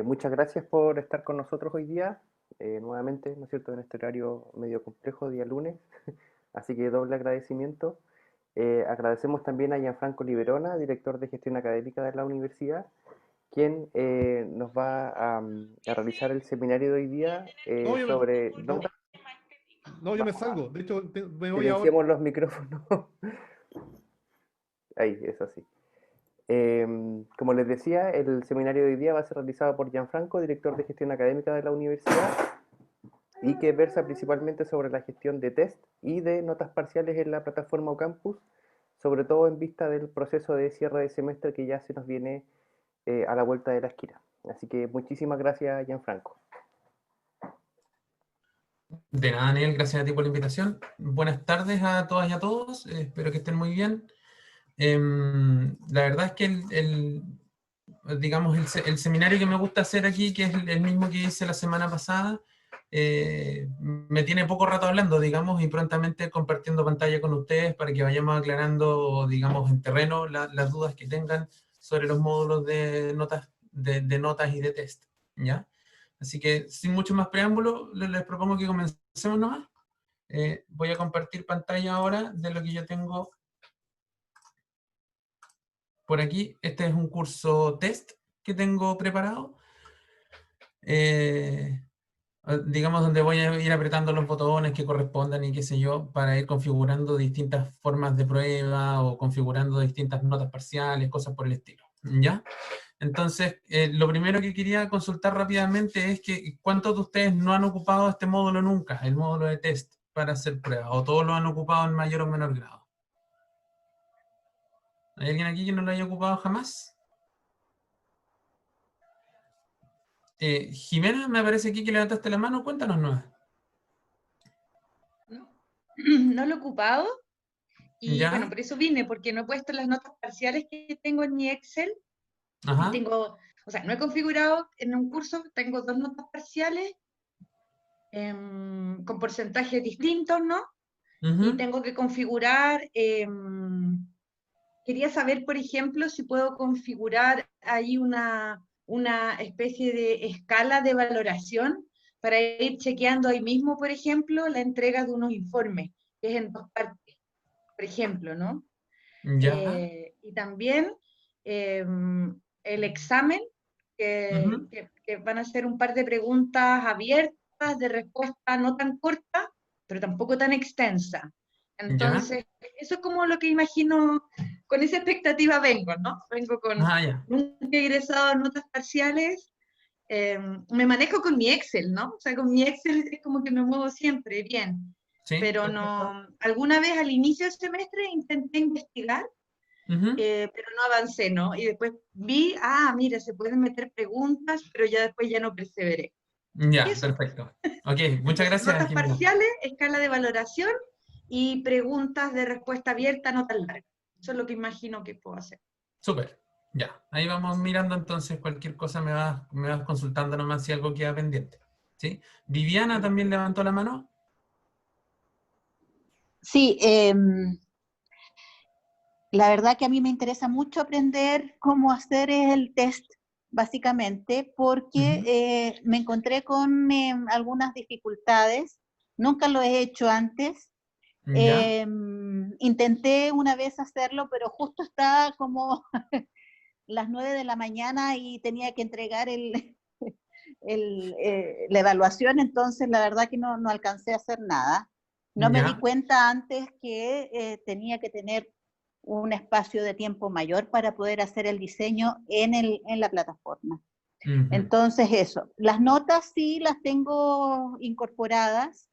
muchas gracias por estar con nosotros hoy día, nuevamente, ¿no es cierto?, en este horario medio complejo, día lunes, así que doble agradecimiento. Agradecemos también a Gianfranco Liberona, director de gestión académica de la universidad, quien nos va a realizar el seminario de hoy día No, sobre no, notas. no, yo me salgo. De hecho, me voy ahora. Silenciemos los micrófonos. Ahí, eso sí. Como les decía, el seminario de hoy día va a ser realizado por Gianfranco, director de gestión académica de la universidad, y que versa principalmente sobre la gestión de test y de notas parciales en la plataforma Ocampus, sobre todo en vista del proceso de cierre de semestre que ya se nos viene a la vuelta de la esquina. Así que muchísimas gracias, Gianfranco. De nada, Daniel, gracias a ti por la invitación. Buenas tardes a todas y a todos, espero que estén muy bien. La verdad es que digamos, el seminario que me gusta hacer aquí, que es el mismo que hice la semana pasada, me tiene poco rato hablando, digamos, y prontamente compartiendo pantalla con ustedes para que vayamos aclarando, digamos, en terreno las dudas que tengan sobre los módulos de notas, de notas y de test, ¿ya? Así que, sin mucho más preámbulo, les propongo que comencemos nomás. Voy a compartir pantalla ahora de lo que yo tengo por aquí. Este es un curso test que tengo preparado. Digamos, donde voy a ir apretando los botones que correspondan y qué sé yo, para ir configurando distintas formas de prueba o configurando distintas notas parciales, cosas por el estilo, ¿ya? Entonces, lo primero que quería consultar rápidamente es que ¿cuántos de ustedes no han ocupado este módulo nunca, el módulo de test, para hacer pruebas? ¿O todos lo han ocupado en mayor o menor grado? ¿Hay alguien aquí que no lo haya ocupado jamás? Jimena, me parece aquí que levantaste la mano, cuéntanos nomás. No, no lo he ocupado y ¿Ya? bueno, por eso vine, porque no he puesto las notas parciales que tengo en mi Excel y Ajá. tengo, o sea, no he configurado en un curso, tengo 2 notas parciales con porcentajes distintos, ¿no? Y Ujú. tengo que configurar, quería saber, por ejemplo, si puedo configurar ahí una especie de escala de valoración para ir chequeando ahí mismo, por ejemplo, la entrega de unos informes, que es en 2 partes, por ejemplo, ¿no? Ya. Y también eh, el examen, Ujú. que van a ser un par de preguntas abiertas, de respuesta no tan corta, pero tampoco tan extensa. Ya. Entonces, eso es como lo que imagino, con esa expectativa vengo, ¿no? Vengo con, Ah, ya. nunca he egresado en notas parciales, me manejo con mi Excel, ¿no? O sea, con mi Excel es como que me muevo siempre bien, Sí, pero perfecto. no, alguna vez al inicio del semestre intenté investigar, Ujú. pero no avancé, ¿no? Y después vi, mira, se pueden meter preguntas, pero ya después ya no perseveré. Ya, Eso. perfecto. Ok, muchas Entonces, gracias, notas Jimena. parciales, escala de valoración y preguntas de respuesta abierta, no tan largas. Eso es lo que imagino que puedo hacer. Súper. Ya, ahí vamos mirando entonces cualquier cosa me vas consultando nomás si algo queda pendiente. ¿Sí? Viviana también levantó la mano. Sí, la verdad que a mí me interesa mucho aprender cómo hacer el test, básicamente, porque Ujú. me encontré con algunas dificultades. Nunca lo he hecho antes. Ya, Intenté una vez hacerlo, pero justo estaba como las 9 de la mañana y tenía que entregar la evaluación, entonces la verdad que no alcancé a hacer nada. No me di ya. cuenta antes que tenía que tener un espacio de tiempo mayor para poder hacer el diseño en la plataforma. Ujú. Entonces eso, las notas sí las tengo incorporadas,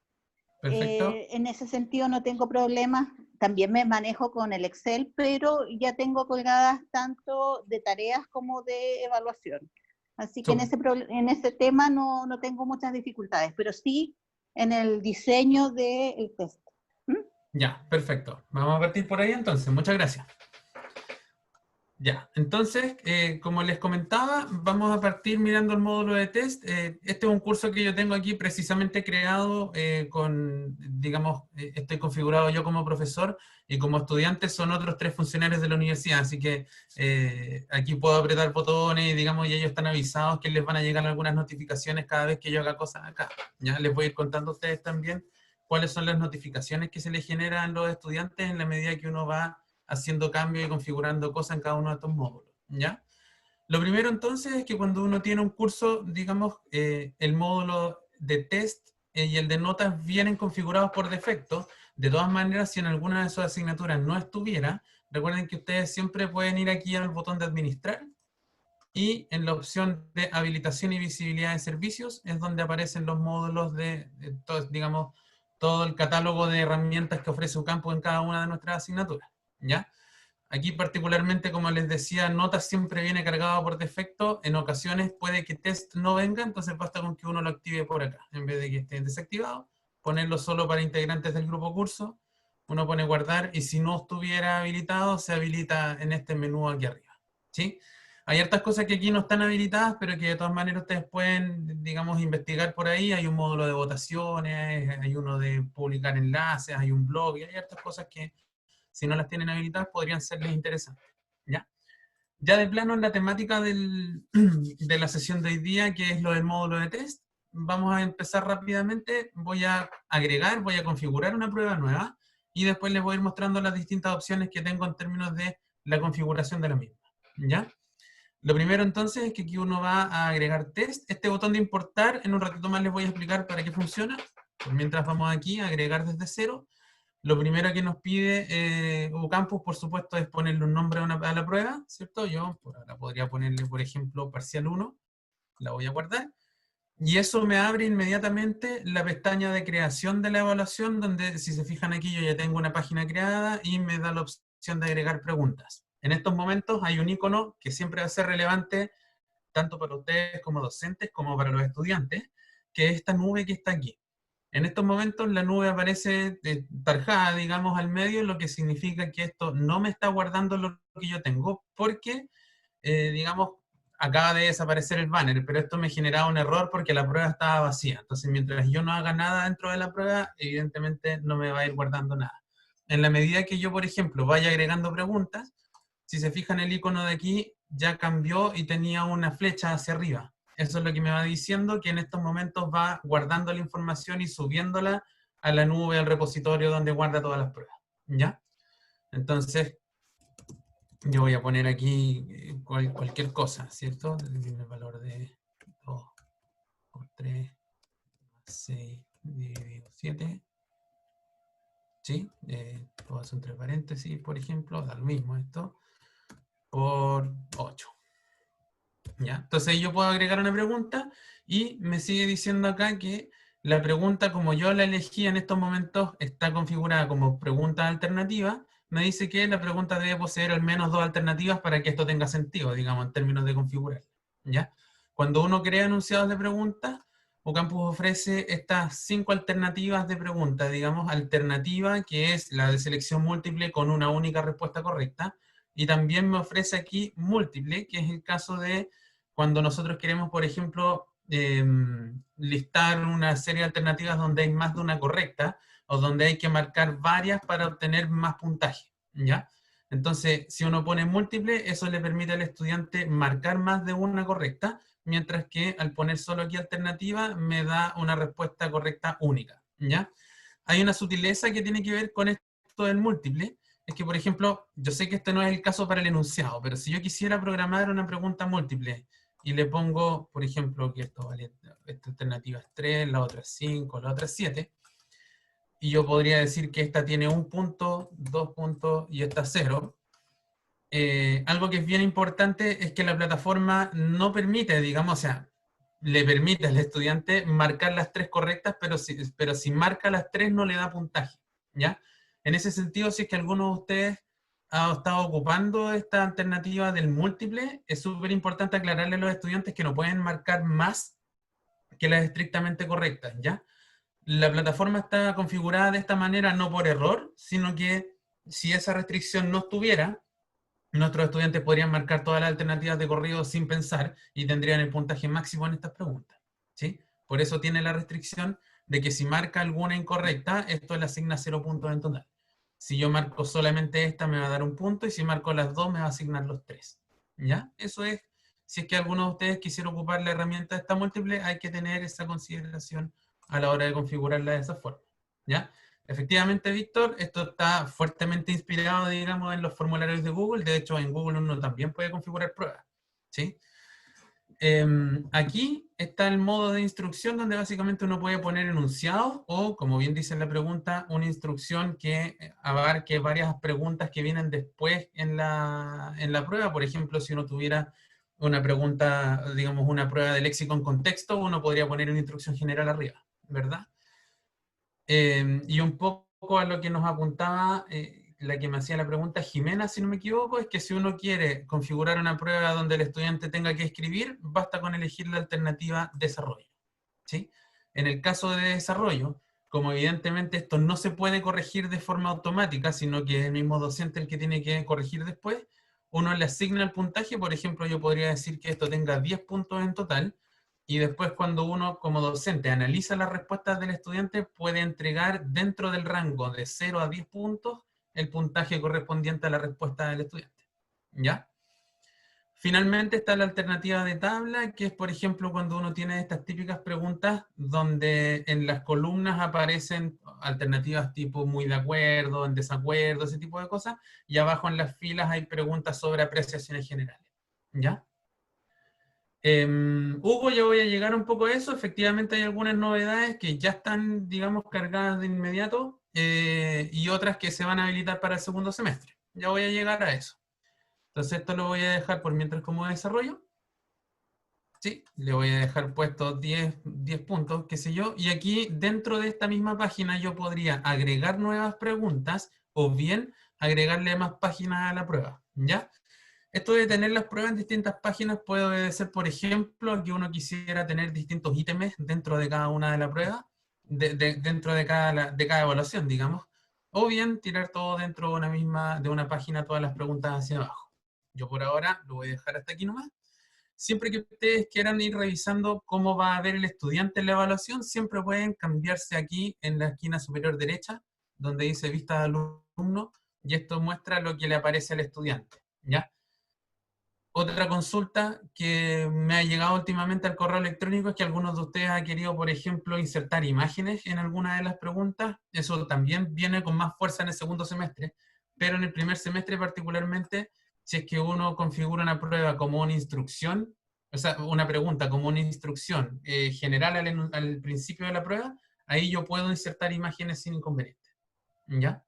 Perfecto. en ese sentido no tengo problemas, también me manejo con el Excel, pero ya tengo colgadas tanto de tareas como de evaluación. Así que Súper. en ese tema no tengo muchas dificultades, pero sí en el diseño del test. ¿Mm? Ya, perfecto. Vamos a partir por ahí entonces. Muchas gracias. Ya, entonces, como les comentaba, vamos a partir mirando el módulo de test. Este es un curso que yo tengo aquí precisamente creado digamos, estoy configurado yo como profesor y como estudiante son otros 3 funcionarios de la universidad, así que aquí puedo apretar botones, digamos, y ellos están avisados que les van a llegar algunas notificaciones cada vez que yo haga cosas acá. Ya les voy a ir contando a ustedes también cuáles son las notificaciones que se les generan a los estudiantes en la medida que uno va haciendo cambios y configurando cosas en cada uno de estos módulos, ¿ya? Lo primero entonces es que cuando uno tiene un curso, digamos, el módulo de test y el de notas vienen configurados por defecto. De todas maneras, si en alguna de sus asignaturas no estuviera, recuerden que ustedes siempre pueden ir aquí al botón de administrar y en la opción de habilitación y visibilidad de servicios es donde aparecen los módulos digamos, todo el catálogo de herramientas que ofrece UCAMPO en cada una de nuestras asignaturas. ¿Ya? Aquí particularmente, como les decía, notas siempre viene cargado por defecto. En ocasiones puede que test no venga, entonces basta con que uno lo active por acá. En vez de que esté desactivado, ponerlo solo para integrantes del grupo curso. Uno pone guardar y si no estuviera habilitado, se habilita en este menú aquí arriba. ¿Sí? Hay hartas cosas que aquí no están habilitadas, pero que de todas maneras ustedes pueden, digamos, investigar por ahí. Hay un módulo de votaciones, hay uno de publicar enlaces, hay un blog, y hay hartas cosas que si no las tienen habilitadas, podrían serles interesantes. ¿Ya? Ya de plano en la temática de la sesión de hoy día, que es lo del módulo de test, vamos a empezar rápidamente. Voy a agregar, voy a configurar una prueba nueva y después les voy a ir mostrando las distintas opciones que tengo en términos de la configuración de la misma. ¿Ya? Lo primero entonces es que aquí uno va a agregar test. Este botón de importar, en un ratito más les voy a explicar para qué funciona. Pues mientras vamos aquí a agregar desde cero. Lo primero que nos pide UCampus, por supuesto, es ponerle un nombre a la prueba, ¿cierto? Yo por ahora podría ponerle, por ejemplo, parcial 1, la voy a guardar, y eso me abre inmediatamente la pestaña de creación de la evaluación, donde, si se fijan aquí, yo ya tengo una página creada y me da la opción de agregar preguntas. En estos momentos hay un icono que siempre va a ser relevante, tanto para ustedes como docentes, como para los estudiantes, que es esta nube que está aquí. En estos momentos la nube aparece tarjada, digamos, al medio, lo que significa que esto no me está guardando lo que yo tengo, porque, digamos, acaba de desaparecer el banner, pero esto me generaba un error porque la prueba estaba vacía. Entonces, mientras yo no haga nada dentro de la prueba, evidentemente no me va a ir guardando nada. En la medida que yo, por ejemplo, vaya agregando preguntas, si se fijan el icono de aquí, ya cambió y tenía una flecha hacia arriba. Eso es lo que me va diciendo que en estos momentos va guardando la información y subiéndola a la nube, al repositorio donde guarda todas las pruebas. ¿Ya? Entonces, yo voy a poner aquí cualquier cosa, ¿cierto? El valor de 2 por 3 más 6 dividido 7. ¿Sí? Puedo hacer entre paréntesis, por ejemplo, da lo mismo esto, por 8. ¿Ya? Entonces yo puedo agregar una pregunta y me sigue diciendo acá que la pregunta, como yo la elegí en estos momentos, está configurada como pregunta alternativa. Me dice que la pregunta debe poseer al menos 2 alternativas para que esto tenga sentido, digamos, en términos de configurar. ¿Ya? Cuando uno crea enunciados de preguntas, UCampus ofrece estas 5 alternativas de preguntas, digamos, alternativa, que es la de selección múltiple con una única respuesta correcta, y también me ofrece aquí múltiple, que es el caso de cuando nosotros queremos, por ejemplo, listar una serie de alternativas donde hay más de una correcta, o donde hay que marcar varias para obtener más puntaje, ¿ya? Entonces, si uno pone múltiple, eso le permite al estudiante marcar más de una correcta, mientras que al poner solo aquí alternativa, me da una respuesta correcta única, ¿ya? Hay una sutileza que tiene que ver con esto del múltiple, es que, por ejemplo, yo sé que este no es el caso para el enunciado, pero si yo quisiera programar una pregunta múltiple y le pongo, por ejemplo, que esto vale, esta alternativa es 3, la otra es 5, la otra es 7, y yo podría decir que esta tiene 1 punto, 2 puntos y esta 0. Algo que es bien importante es que la plataforma no permite, digamos, o sea, le permite al estudiante marcar las 3 correctas, pero si marca las 3 no le da puntaje, ¿ya? En ese sentido, si es que alguno de ustedes ha estado ocupando esta alternativa del múltiple, es súper importante aclararle a los estudiantes que no pueden marcar más que las estrictamente correctas, ¿ya? La plataforma está configurada de esta manera no por error, sino que si esa restricción no estuviera, nuestros estudiantes podrían marcar todas las alternativas de corrido sin pensar y tendrían el puntaje máximo en estas preguntas, ¿sí? Por eso tiene la restricción de que si marca alguna incorrecta, esto le asigna 0 puntos en total. Si yo marco solamente esta, me va a dar 1 punto, y si marco las dos, me va a asignar los 3. ¿Ya? Eso es, si es que alguno de ustedes quisiera ocupar la herramienta de esta múltiple, hay que tener esa consideración a la hora de configurarla de esa forma. ¿Ya? Efectivamente, Víctor, esto está fuertemente inspirado, digamos, en los formularios de Google. De hecho, en Google uno también puede configurar pruebas, ¿sí? Aquí está el modo de instrucción donde básicamente uno puede poner enunciados o, como bien dice la pregunta, una instrucción que abarque varias preguntas que vienen después en la prueba. Por ejemplo, si uno tuviera una pregunta, digamos, una prueba de léxico en contexto, uno podría poner una instrucción general arriba, ¿verdad? Y un poco a lo que nos apuntaba la que me hacía la pregunta Jimena, si no me equivoco, es que si uno quiere configurar una prueba donde el estudiante tenga que escribir, basta con elegir la alternativa desarrollo, ¿sí? En el caso de desarrollo, como evidentemente esto no se puede corregir de forma automática, sino que es el mismo docente el que tiene que corregir después, uno le asigna el puntaje. Por ejemplo, yo podría decir que esto tenga 10 puntos en total, y después cuando uno como docente analiza las respuestas del estudiante, puede entregar dentro del rango de 0 a 10 puntos el puntaje correspondiente a la respuesta del estudiante. ¿Ya? Finalmente está la alternativa de tabla, que es, por ejemplo, cuando uno tiene estas típicas preguntas donde en las columnas aparecen alternativas tipo muy de acuerdo, en desacuerdo, ese tipo de cosas, y abajo en las filas hay preguntas sobre apreciaciones generales. ¿Ya? Hugo, ya voy a llegar un poco a eso. Efectivamente hay algunas novedades que ya están, digamos, cargadas de inmediato, y otras que se van a habilitar para el segundo semestre. Ya voy a llegar a eso. Entonces esto lo voy a dejar por mientras como desarrollo. Sí, le voy a dejar puestos 10 puntos, qué sé yo. Y aquí dentro de esta misma página yo podría agregar nuevas preguntas o bien agregarle más páginas a la prueba. ¿Ya? Esto de tener las pruebas en distintas páginas puede obedecer, por ejemplo, a que uno quisiera tener distintos ítems dentro de cada una de las pruebas, dentro de cada evaluación, digamos, o bien tirar todo dentro de una página, todas las preguntas hacia abajo. Yo por ahora lo voy a dejar hasta aquí nomás. Siempre que ustedes quieran ir revisando cómo va a ver el estudiante en la evaluación, siempre pueden cambiarse aquí en la esquina superior derecha, donde dice vista de alumno, y esto muestra lo que le aparece al estudiante, ¿ya? Otra consulta que me ha llegado últimamente al correo electrónico es que algunos de ustedes han querido, por ejemplo, insertar imágenes en alguna de las preguntas. Eso también viene con más fuerza en el segundo semestre, pero en el primer semestre particularmente, si es que uno configura una prueba como una instrucción, o sea, una pregunta como una instrucción general al principio de la prueba, ahí yo puedo insertar imágenes sin inconveniente, ¿ya?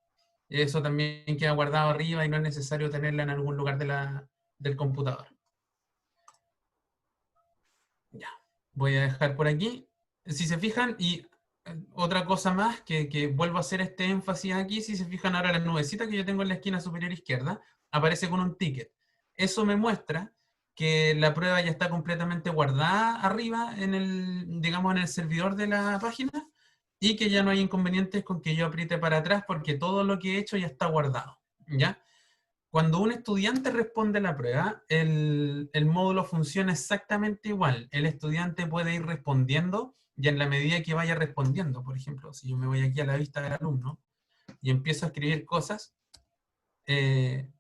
Eso también queda guardado arriba y no es necesario tenerla en algún lugar del computador. Ya, voy a dejar por aquí. Si se fijan, y otra cosa más, que vuelvo a hacer este énfasis aquí, si se fijan ahora la nubecita que yo tengo en la esquina superior izquierda, aparece con un ticket. Eso me muestra que la prueba ya está completamente guardada arriba digamos, en el servidor de la página, y que ya no hay inconvenientes con que yo apriete para atrás porque todo lo que he hecho ya está guardado, ¿ya? Cuando un estudiante responde a la prueba, el módulo funciona exactamente igual. El estudiante puede ir respondiendo y en la medida que vaya respondiendo, por ejemplo, si yo me voy aquí a la vista del alumno y empiezo a escribir cosas,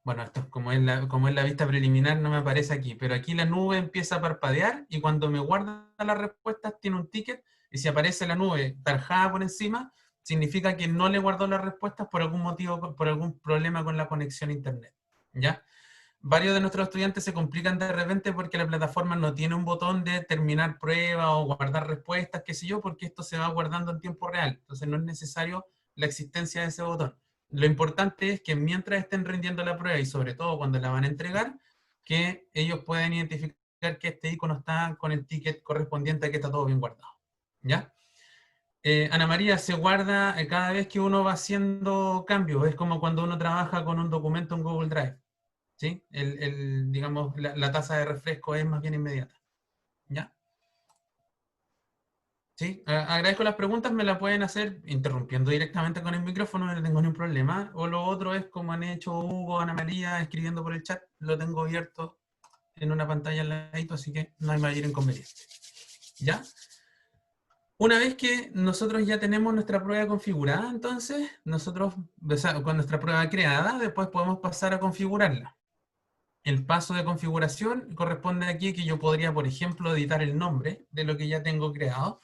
bueno, esto como es la vista preliminar no me aparece aquí, pero aquí la nube empieza a parpadear y cuando me guarda las respuestas tiene un ticket, y si aparece la nube tarjada por encima, significa que no le guardó las respuestas por algún motivo, por algún problema con la conexión a internet. ¿Ya? Varios de nuestros estudiantes se complican de repente porque la plataforma no tiene un botón de terminar prueba o guardar respuestas, qué sé yo, porque esto se va guardando en tiempo real. Entonces no es necesario la existencia de ese botón. Lo importante es que mientras estén rindiendo la prueba y sobre todo cuando la van a entregar, que ellos puedan identificar que este icono está con el ticket correspondiente a que está todo bien guardado. ¿Ya? Ana María, se guarda cada vez que uno va haciendo cambios. Es como cuando uno trabaja con un documento en Google Drive. ¿Sí? Digamos, la tasa de refresco es más bien inmediata. ¿Ya? Sí, agradezco las preguntas, me las pueden hacer interrumpiendo directamente con el micrófono, no tengo ningún problema. O lo otro es como han hecho Hugo, Ana María, escribiendo por el chat, lo tengo abierto en una pantalla al ladito, así que no hay mayor inconveniente. ¿Ya? Una vez que nosotros ya tenemos nuestra prueba configurada, entonces, nosotros, o sea, con nuestra prueba creada, después podemos pasar a configurarla. El paso de configuración corresponde aquí que yo podría, por ejemplo, editar el nombre de lo que ya tengo creado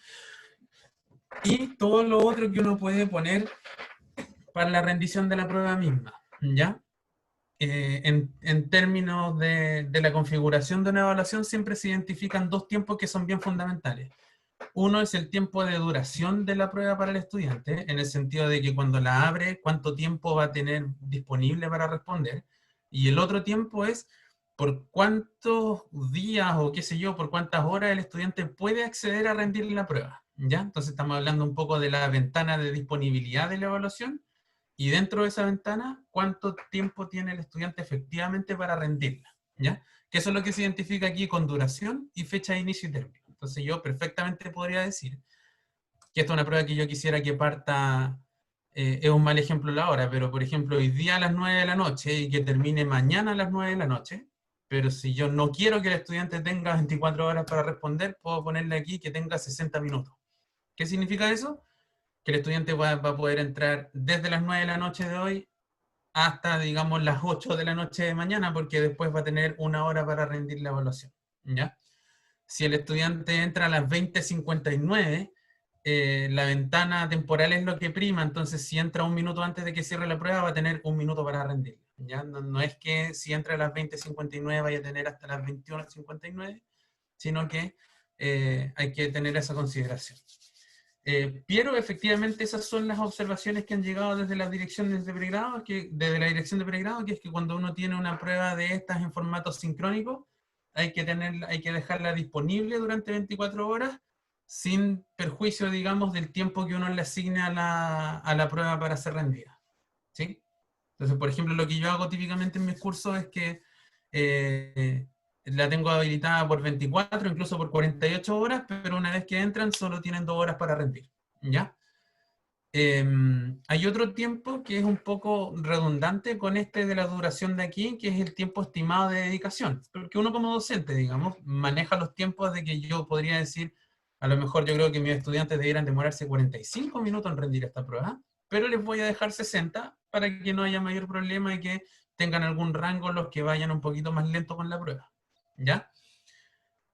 y todo lo otro que uno puede poner para la rendición de la prueba misma, ¿ya? En términos de la configuración de una evaluación siempre se identifican dos tiempos que son bien fundamentales. Uno es el tiempo de duración de la prueba para el estudiante, en el sentido de que cuando la abre, cuánto tiempo va a tener disponible para responder. Y el otro tiempo es por cuántos días o qué sé yo, por cuántas horas el estudiante puede acceder a rendir la prueba, ¿ya? Entonces estamos hablando un poco de la ventana de disponibilidad de la evaluación y dentro de esa ventana, cuánto tiempo tiene el estudiante efectivamente para rendirla, ¿ya? Que eso es lo que se identifica aquí con duración y fecha de inicio y término. Entonces yo perfectamente podría decir que esta es una prueba que yo quisiera que parta, es un mal ejemplo la hora, pero por ejemplo hoy día a las 9 de la noche y que termine mañana a las 9 de la noche, pero si yo no quiero que el estudiante tenga 24 horas para responder, puedo ponerle aquí que tenga 60 minutos. ¿Qué significa eso? Que el estudiante va a poder entrar desde las 9 de la noche de hoy hasta, digamos, las 8 de la noche de mañana, porque después va a tener una hora para rendir la evaluación, ¿ya? Si el estudiante entra a las 20:59, la ventana temporal es lo que prima, entonces si entra un minuto antes de que cierre la prueba va a tener un minuto para rendir. ¿Ya? No es que si entra a las 20:59 vaya a tener hasta las 21:59, sino que hay que tener esa consideración. Pero efectivamente esas son las observaciones que han llegado desde las direcciones de pregrado, desde la dirección de pregrado, que es que cuando uno tiene una prueba de estas en formato sincrónico, hay que dejarla disponible durante 24 horas sin perjuicio, digamos, del tiempo que uno le asigne a la prueba para ser rendida. ¿Sí? Entonces, por ejemplo, lo que yo hago típicamente en mis cursos es que la tengo habilitada por 24, incluso por 48 horas, pero una vez que entran solo tienen 2 horas para rendir. ¿Ya? Hay otro tiempo que es un poco redundante con este de la duración de aquí, que es el tiempo estimado de dedicación. Porque uno como docente, digamos, maneja los tiempos de que yo podría decir, a lo mejor yo creo que mis estudiantes debieran demorarse 45 minutos en rendir esta prueba, pero les voy a dejar 60 para que no haya mayor problema y que tengan algún rango los que vayan un poquito más lento con la prueba. ¿Ya?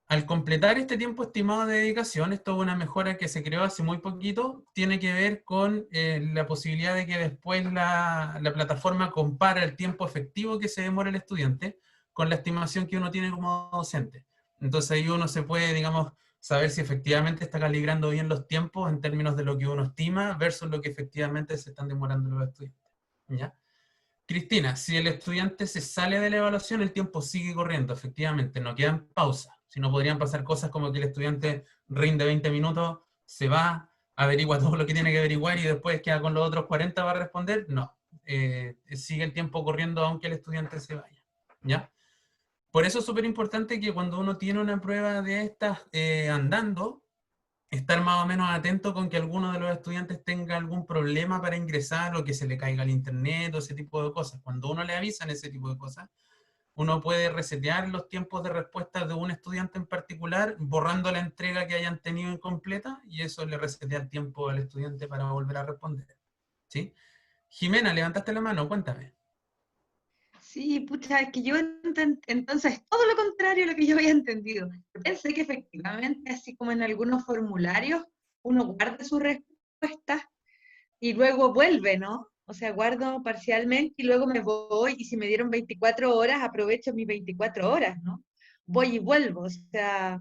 Al completar este tiempo estimado de dedicación, esto es una mejora que se creó hace muy poquito, tiene que ver con la posibilidad de que después la plataforma compara el tiempo efectivo que se demora el estudiante con la estimación que uno tiene como docente. Entonces ahí uno se puede, digamos, saber si efectivamente está calibrando bien los tiempos en términos de lo que uno estima versus lo que efectivamente se están demorando los estudiantes. ¿Ya? Cristina, si el estudiante se sale de la evaluación, el tiempo sigue corriendo, efectivamente, no quedan pausas. Si no podrían pasar cosas como que el estudiante rinde 20 minutos, se va, averigua todo lo que tiene que averiguar y después queda con los otros 40 para responder. No, sigue el tiempo corriendo aunque el estudiante se vaya. ¿Ya? Por eso es súper importante que cuando uno tiene una prueba de estas andando, estar más o menos atento con que alguno de los estudiantes tenga algún problema para ingresar o que se le caiga el internet o ese tipo de cosas. Cuando uno le avisan ese tipo de cosas, uno puede resetear los tiempos de respuesta de un estudiante en particular, borrando la entrega que hayan tenido incompleta, y eso le resetea el tiempo al estudiante para volver a responder. ¿Sí? Jimena, levantaste la mano, cuéntame. Sí, pucha, es que yo entonces todo lo contrario a lo que yo había entendido. Pensé que efectivamente, así como en algunos formularios, uno guarda sus respuestas y luego vuelve, ¿no? O sea, guardo parcialmente y luego me voy, y si me dieron 24 horas, aprovecho mis 24 horas, ¿no? Voy y vuelvo, o sea,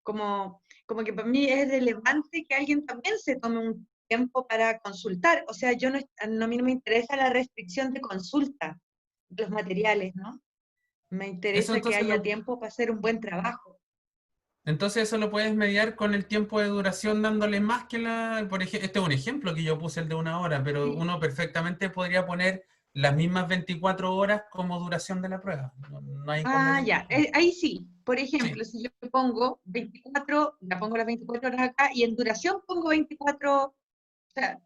como que para mí es relevante que alguien también se tome un tiempo para consultar. O sea, a mí no me interesa la restricción de consulta de los materiales, ¿no? Me interesa que haya tiempo para hacer un buen trabajo. Entonces eso lo puedes mediar con el tiempo de duración dándole más que por ejemplo, este es un ejemplo que yo puse el de 1 hora, pero sí, uno perfectamente podría poner las mismas 24 horas como duración de la prueba. No hay ya, ahí sí. Por ejemplo, sí, si yo pongo 24, la pongo las 24 horas acá, y en duración pongo 24, o sea,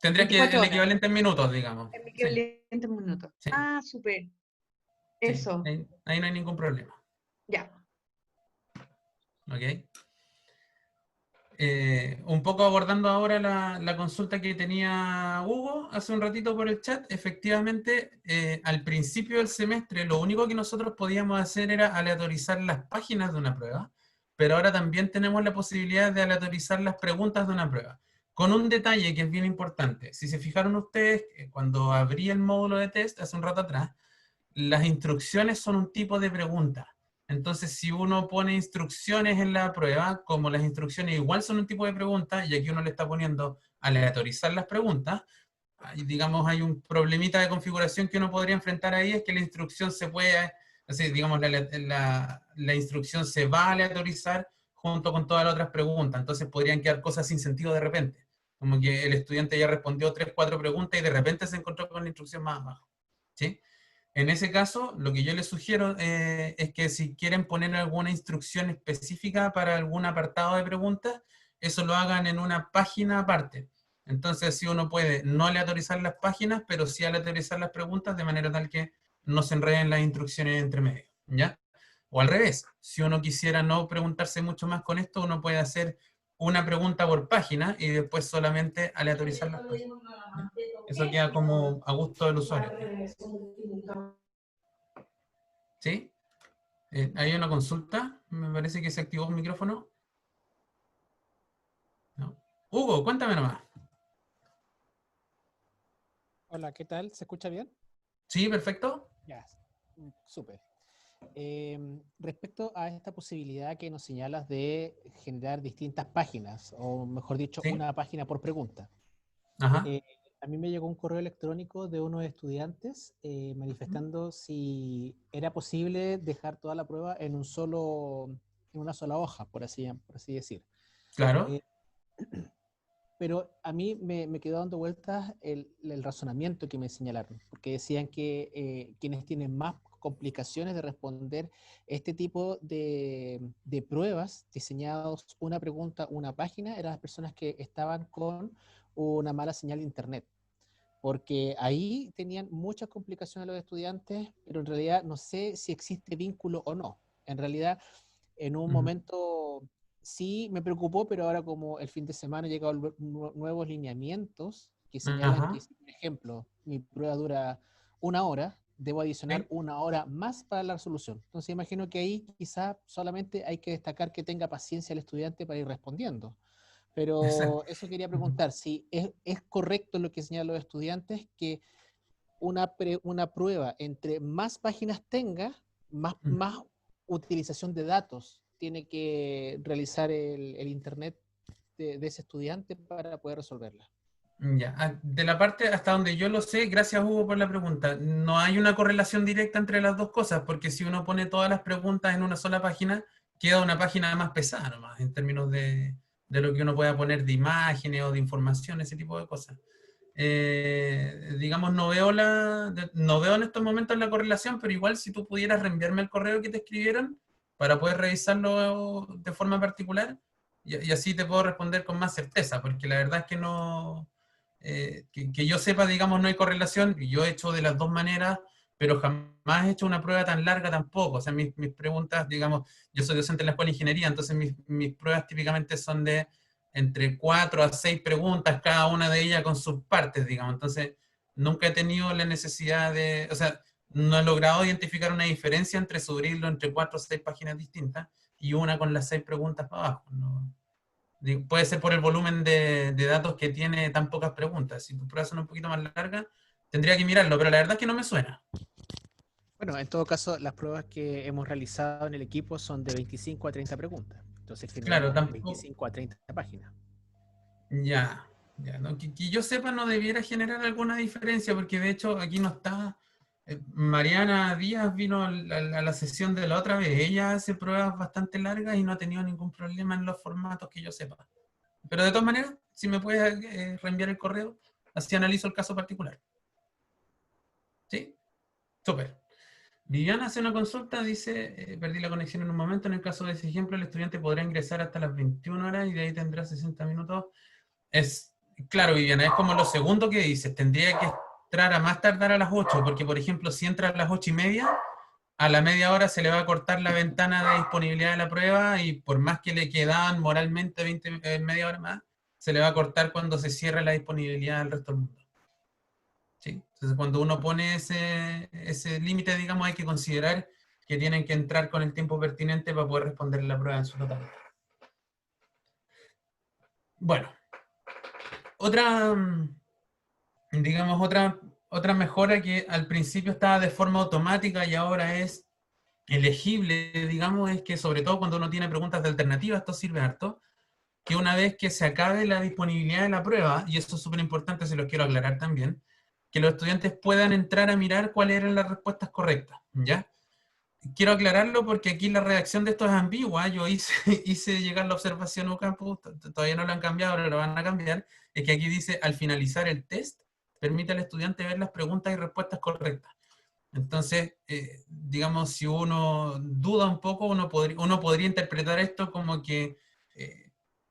Tendría que 24 el horas, equivalente en minutos, digamos. en mi Sí, equivalente en minutos. sí, Ah, súper, sí. eso, Ahí no hay ningún problema. ya. ¿Ok? Un poco abordando ahora la consulta que tenía Hugo hace un ratito por el chat, efectivamente, al principio del semestre lo único que nosotros podíamos hacer era aleatorizar las páginas de una prueba, pero ahora también tenemos la posibilidad de aleatorizar las preguntas de una prueba. Con un detalle que es bien importante. Si se fijaron ustedes, cuando abrí el módulo de test hace un rato atrás, las instrucciones son un tipo de pregunta. Entonces, si uno pone instrucciones en la prueba, como las instrucciones igual son un tipo de pregunta, y aquí uno le está poniendo aleatorizar las preguntas, digamos, hay un problemita de configuración que uno podría enfrentar ahí, es que la instrucción se puede, así, digamos, la instrucción se va a aleatorizar junto con todas las otras preguntas, entonces podrían quedar cosas sin sentido de repente, como que el estudiante ya respondió 3, 4 preguntas y de repente se encontró con la instrucción más abajo, ¿sí? En ese caso, lo que yo les sugiero es que si quieren poner alguna instrucción específica para algún apartado de preguntas, eso lo hagan en una página aparte. Entonces, si uno puede no aleatorizar las páginas, pero sí aleatorizar las preguntas de manera tal que no se enreden las instrucciones entre medio, ¿ya? O al revés, si uno quisiera no preguntarse mucho más con esto, uno puede hacer una pregunta por página y después solamente aleatorizar las páginas, ¿ya? Eso queda como a gusto del usuario. ¿Sí? ¿Hay una consulta? Me parece que se activó un micrófono. ¿No? Hugo, cuéntame nomás. Hola, ¿qué tal? ¿Se escucha bien? ¿Sí? ¿Perfecto? Ya, súper. Respecto a esta posibilidad que nos señalas de generar distintas páginas, o mejor dicho, ¿Sí? una página por pregunta. Ajá. A mí me llegó un correo electrónico de unos estudiantes manifestando si era posible dejar toda la prueba en una sola hoja, por así decir. Claro. Eh, pero a mí me quedó dando vueltas el razonamiento que me señalaron, porque decían que quienes tienen más complicaciones de responder este tipo de pruebas diseñados una pregunta, una página, eran las personas que estaban con una mala señal de internet, porque ahí tenían muchas complicaciones los estudiantes, pero en realidad no sé si existe vínculo o no. En realidad, en un momento sí me preocupó, pero ahora como el fin de semana han llegado nuevos lineamientos que señalan Ajá. que si, por ejemplo, mi prueba dura 1 hora, debo adicionar Sí. 1 hora más para la resolución. Entonces imagino que ahí quizá solamente hay que destacar que tenga paciencia el estudiante para ir respondiendo. Pero Exacto. eso quería preguntar, si es correcto lo que señalan los estudiantes, que una prueba entre más páginas tenga, más utilización de datos tiene que realizar el Internet de ese estudiante para poder resolverla. Ya. De la parte hasta donde yo lo sé, gracias Hugo por la pregunta, no hay una correlación directa entre las dos cosas, porque si uno pone todas las preguntas en una sola página, queda una página más pesada nomás, en términos de lo que uno pueda poner de imágenes o de información, ese tipo de cosas. Digamos, no veo en estos momentos la correlación, pero igual si tú pudieras reenviarme el correo que te escribieron para poder revisarlo de forma particular, y así te puedo responder con más certeza, porque la verdad es que no, que yo sepa, digamos, no hay correlación, y yo he hecho de las dos maneras, pero jamás he hecho una prueba tan larga tampoco. O sea, mis preguntas, digamos, yo soy docente en la escuela de ingeniería, entonces mis pruebas típicamente son de entre 4 a 6 preguntas, cada una de ellas con sus partes, digamos. Entonces, nunca he tenido la necesidad de, o sea, no he logrado identificar una diferencia entre subirlo entre 4 o 6 páginas distintas y una con las 6 preguntas para abajo. ¿No? Puede ser por el volumen de datos que tiene tan pocas preguntas. Si tus pruebas son un poquito más largas, tendría que mirarlo, pero la verdad es que no me suena. Bueno, en todo caso, las pruebas que hemos realizado en el equipo son de 25 a 30 preguntas. Entonces Claro, generamos tampoco. 25 a 30 páginas. Ya, ya, ¿no? Que yo sepa no debiera generar alguna diferencia, porque de hecho aquí no está. Mariana Díaz vino a la sesión de la otra vez. Ella hace pruebas bastante largas y no ha tenido ningún problema en los formatos que yo sepa. Pero de todas maneras, si me puedes reenviar el correo, así analizo el caso particular. ¿Sí? Súper. Viviana hace una consulta, dice, perdí la conexión en un momento, en el caso de ese ejemplo, el estudiante podrá ingresar hasta las 21 horas y de ahí tendrá 60 minutos. Es, claro, Viviana, es como lo segundo que dices, tendría que entrar a más tardar a las 8, porque por ejemplo, si entra a las 8:30, a la media hora se le va a cortar la ventana de disponibilidad de la prueba y por más que le quedaban moralmente media hora más, se le va a cortar cuando se cierre la disponibilidad del resto del mundo. ¿Sí? Entonces, cuando uno pone ese límite, digamos, hay que considerar que tienen que entrar con el tiempo pertinente para poder responder la prueba en su totalidad. Bueno, digamos, otra mejora que al principio estaba de forma automática y ahora es elegible, digamos, es que sobre todo cuando uno tiene preguntas de alternativa, esto sirve harto, que una vez que se acabe la disponibilidad de la prueba, y eso es súper importante, se los quiero aclarar también, que los estudiantes puedan entrar a mirar cuáles eran las respuestas correctas, ¿ya? Quiero aclararlo porque aquí la redacción de esto es ambigua. Yo hice llegar la observación a Ocampus, todavía no lo han cambiado, ahora lo van a cambiar. Es que aquí dice, al finalizar el test, permite al estudiante ver las preguntas y respuestas correctas. Entonces, digamos, si uno duda un poco, uno podría interpretar esto como que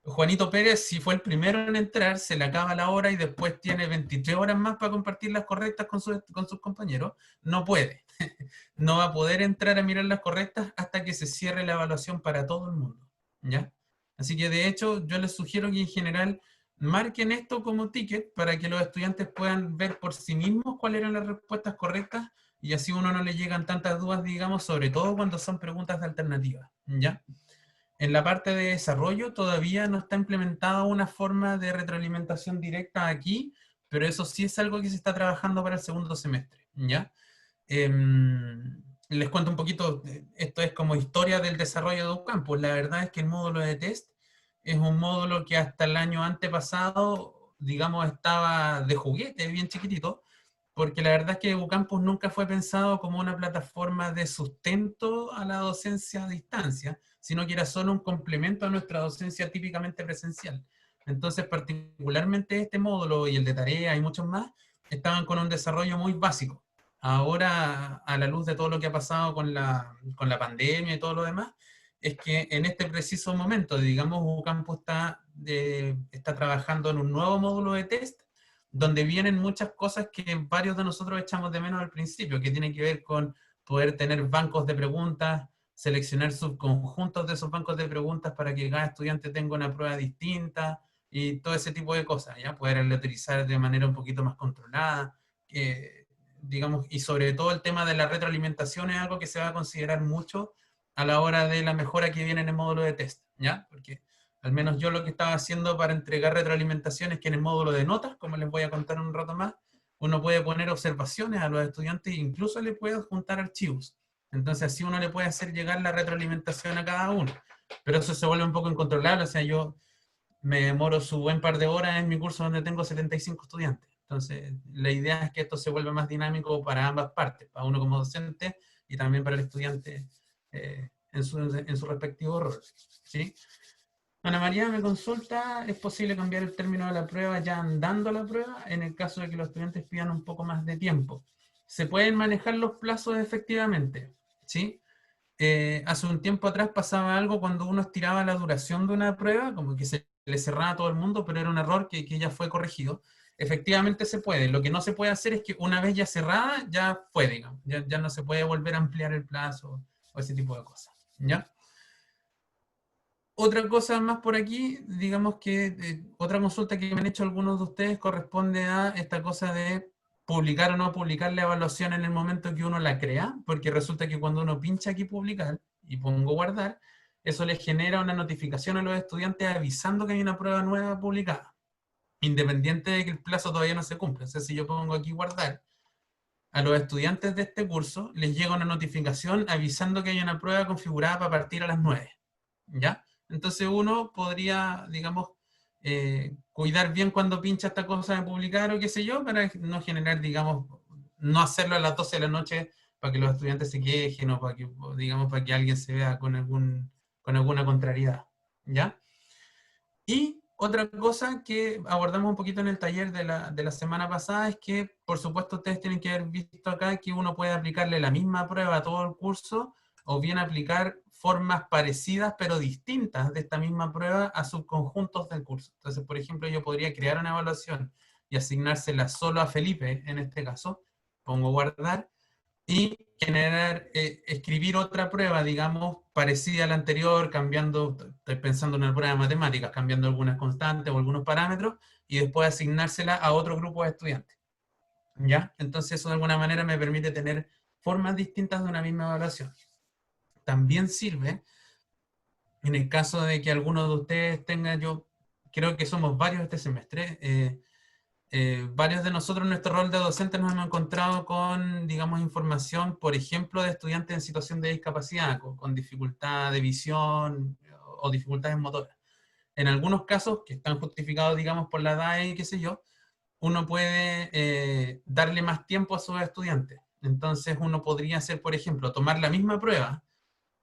Juanito Pérez, si fue el primero en entrar, se le acaba la hora y después tiene 23 horas más para compartir las correctas con sus compañeros. No puede. No va a poder entrar a mirar las correctas hasta que se cierre la evaluación para todo el mundo, ¿ya? Así que de hecho yo les sugiero que en general marquen esto como ticket para que los estudiantes puedan ver por sí mismos cuáles eran las respuestas correctas y así uno no le llegan tantas dudas, digamos, sobre todo cuando son preguntas de alternativa, ¿ya? En la parte de desarrollo todavía no está implementada una forma de retroalimentación directa aquí, pero eso sí es algo que se está trabajando para el segundo semestre, ¿ya? Les cuento un poquito, esto es como historia del desarrollo de Ocampus. La verdad es que el módulo de test es un módulo que hasta el año antepasado, digamos, estaba de juguete, bien chiquitito, porque la verdad es que Ocampus nunca fue pensado como una plataforma de sustento a la docencia a distancia, sino que era solo un complemento a nuestra docencia típicamente presencial. Entonces, particularmente este módulo y el de tarea y muchos más, estaban con un desarrollo muy básico. Ahora, a la luz de todo lo que ha pasado con la pandemia y todo lo demás, es que en este preciso momento, digamos, Ocampus está trabajando en un nuevo módulo de test, donde vienen muchas cosas que varios de nosotros echamos de menos al principio, que tienen que ver con poder tener bancos de preguntas, seleccionar subconjuntos de esos bancos de preguntas para que cada estudiante tenga una prueba distinta, y todo ese tipo de cosas, ¿ya? Poder utilizar de manera un poquito más controlada, digamos, y sobre todo el tema de la retroalimentación es algo que se va a considerar mucho a la hora de la mejora que viene en el módulo de test, ¿ya? Porque al menos yo lo que estaba haciendo para entregar retroalimentación es que en el módulo de notas, como les voy a contar un rato más, uno puede poner observaciones a los estudiantes e incluso le puede juntar archivos. Entonces así uno le puede hacer llegar la retroalimentación a cada uno. Pero eso se vuelve un poco incontrolable, o sea, yo me demoro su buen par de horas en mi curso donde tengo 75 estudiantes. Entonces, la idea es que esto se vuelva más dinámico para ambas partes, para uno como docente y también para el estudiante en su respectivo rol, ¿sí? Ana María me consulta, ¿es posible cambiar el término de la prueba ya andando la prueba en el caso de que los estudiantes pidan un poco más de tiempo? Se pueden manejar los plazos efectivamente, ¿sí? Hace un tiempo atrás pasaba algo cuando uno estiraba la duración de una prueba, como que se le cerraba a todo el mundo, pero era un error que ya fue corregido. Efectivamente se puede. Lo que no se puede hacer es que una vez ya cerrada, ya fue, digamos. Ya no se puede volver a ampliar el plazo o ese tipo de cosas, ¿ya? Otra cosa más por aquí, digamos que otra consulta que me han hecho algunos de ustedes corresponde a esta cosa de publicar o no publicar la evaluación en el momento que uno la crea, porque resulta que cuando uno pincha aquí publicar y pongo guardar, eso les genera una notificación a los estudiantes avisando que hay una prueba nueva publicada, independiente de que el plazo todavía no se cumple. O sea, si yo pongo aquí guardar, a los estudiantes de este curso les llega una notificación avisando que hay una prueba configurada para partir a las 9, ¿ya? Entonces uno podría, digamos, cuidar bien cuando pincha esta cosa de publicar o qué sé yo, para no generar, digamos, no hacerlo a las 12 de la noche para que los estudiantes se quejen o para que, digamos, para que alguien se vea con alguna contrariedad, ¿ya? Y otra cosa que abordamos un poquito en el taller de la semana pasada es que, por supuesto, ustedes tienen que haber visto acá que uno puede aplicarle la misma prueba a todo el curso, o bien aplicar formas parecidas pero distintas de esta misma prueba a subconjuntos del curso. Entonces, por ejemplo, yo podría crear una evaluación y asignársela solo a Felipe, en este caso, pongo guardar, y generar, escribir otra prueba, digamos, parecida a la anterior, cambiando, estoy pensando en una prueba de matemáticas, cambiando algunas constantes o algunos parámetros, y después asignársela a otro grupo de estudiantes. ¿Ya? Entonces eso de alguna manera me permite tener formas distintas de una misma evaluación. También sirve, en el caso de que alguno de ustedes tenga, yo creo que somos varios este semestre, varios de nosotros en nuestro rol de docentes nos hemos encontrado con, digamos, información, por ejemplo, de estudiantes en situación de discapacidad, con dificultad de visión o dificultades motoras. En algunos casos, que están justificados, digamos, por la edad y qué sé yo, uno puede darle más tiempo a sus estudiantes. Entonces uno podría hacer, por ejemplo, tomar la misma prueba,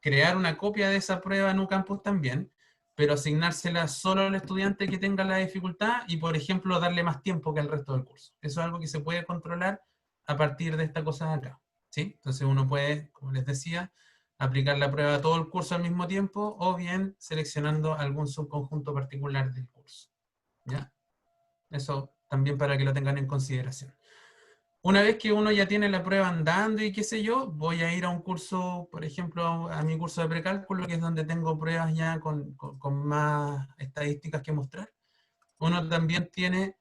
crear una copia de esa prueba en un campus también, pero asignársela solo al estudiante que tenga la dificultad y, por ejemplo, darle más tiempo que al resto del curso. Eso es algo que se puede controlar a partir de esta cosa de acá, ¿sí? Entonces uno puede, como les decía, aplicar la prueba a todo el curso al mismo tiempo o bien seleccionando algún subconjunto particular del curso, ¿ya? Eso también para que lo tengan en consideración. Una vez que uno ya tiene la prueba andando y qué sé yo, voy a ir a un curso, por ejemplo, a mi curso de precálculo, que es donde tengo pruebas ya con más estadísticas que mostrar. Uno también tiene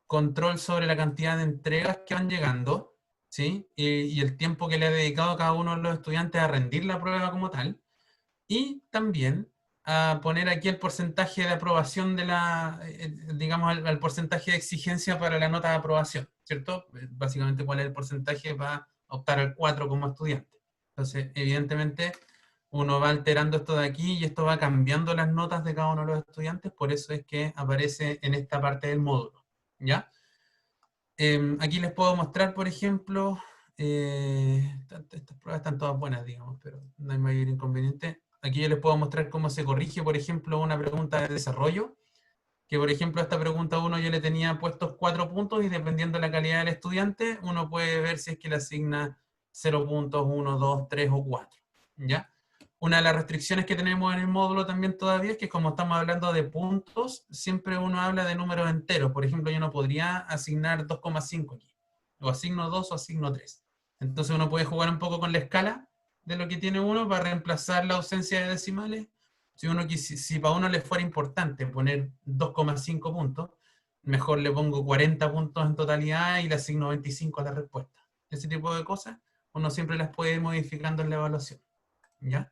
control sobre la cantidad de entregas que van llegando, ¿sí? Y el tiempo que le ha dedicado cada uno de los estudiantes a rendir la prueba como tal. Y también a poner aquí el porcentaje de aprobación de la, digamos, al porcentaje de exigencia para la nota de aprobación, ¿cierto? Básicamente cuál es el porcentaje para optar al 4 como estudiante. Entonces, evidentemente, uno va alterando esto de aquí y esto va cambiando las notas de cada uno de los estudiantes, por eso es que aparece en esta parte del módulo, ¿ya? Aquí les puedo mostrar, por ejemplo, estas pruebas están todas buenas, digamos, pero no hay mayor inconveniente. Aquí yo les puedo mostrar cómo se corrige, por ejemplo, una pregunta de desarrollo, que por ejemplo a esta pregunta 1 yo le tenía puestos 4 puntos y dependiendo de la calidad del estudiante, uno puede ver si es que le asigna 0 puntos, 1, 2, 3 o 4, ¿ya? Una de las restricciones que tenemos en el módulo también todavía es que como estamos hablando de puntos, siempre uno habla de números enteros. Por ejemplo, yo no podría asignar 2,5 aquí. O asigno 2 o asigno 3. Entonces uno puede jugar un poco con la escala de lo que tiene uno para reemplazar la ausencia de decimales. Si para uno le fuera importante poner 2,5 puntos, mejor le pongo 40 puntos en totalidad y le asigno 25 a la respuesta. Ese tipo de cosas uno siempre las puede ir modificando en la evaluación, ¿ya?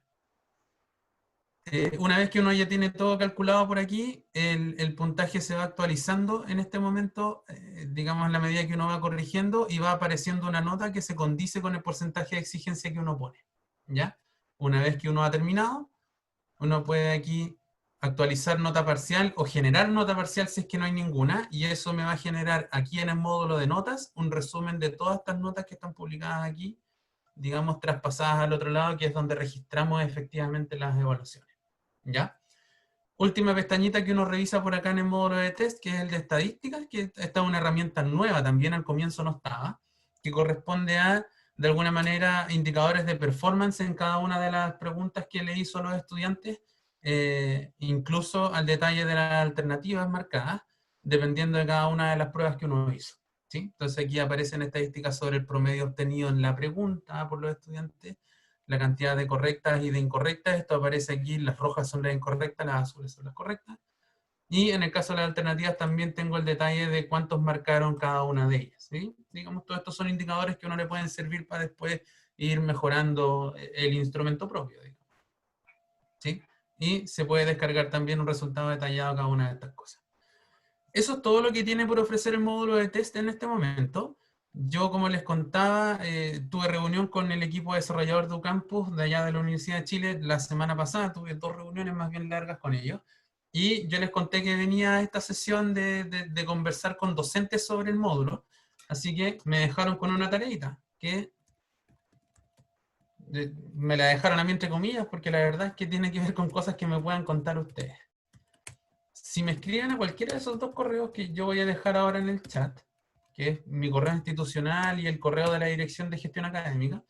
Una vez que uno ya tiene todo calculado por aquí, el puntaje se va actualizando en este momento, digamos en la medida que uno va corrigiendo y va apareciendo una nota que se condice con el porcentaje de exigencia que uno pone, ¿ya? Una vez que uno ha terminado, uno puede aquí actualizar nota parcial o generar nota parcial si es que no hay ninguna, y eso me va a generar aquí en el módulo de notas un resumen de todas estas notas que están publicadas aquí, digamos traspasadas al otro lado, que es donde registramos efectivamente las evaluaciones. ¿Ya? Última pestañita que uno revisa por acá en el módulo de test, que es el de estadísticas, que esta es una herramienta nueva, también al comienzo no estaba, que corresponde a, de alguna manera, indicadores de performance en cada una de las preguntas que le hizo a los estudiantes, incluso al detalle de las alternativas marcadas, dependiendo de cada una de las pruebas que uno hizo, ¿sí? Entonces aquí aparecen estadísticas sobre el promedio obtenido en la pregunta por los estudiantes, la cantidad de correctas y de incorrectas. Esto aparece aquí, las rojas son las incorrectas, las azules son las correctas. Y en el caso de las alternativas también tengo el detalle de cuántos marcaron cada una de ellas, ¿sí? Digamos, todos estos son indicadores que a uno le pueden servir para después ir mejorando el instrumento propio, digamos, ¿sí? Y se puede descargar también un resultado detallado de cada una de estas cosas. Eso es todo lo que tiene por ofrecer el módulo de test en este momento. Yo, como les contaba, tuve reunión con el equipo desarrollador de UCampus de allá de la Universidad de Chile la semana pasada, tuve 2 reuniones más bien largas con ellos, y yo les conté que venía a esta sesión de conversar con docentes sobre el módulo, así que me dejaron con una tareita, que me la dejaron a mí entre comillas, porque la verdad es que tiene que ver con cosas que me puedan contar ustedes. si me escriben a cualquiera de esos dos correos que yo voy a dejar ahora en el chat, que es mi correo institucional y el correo de la Dirección de Gestión Académica,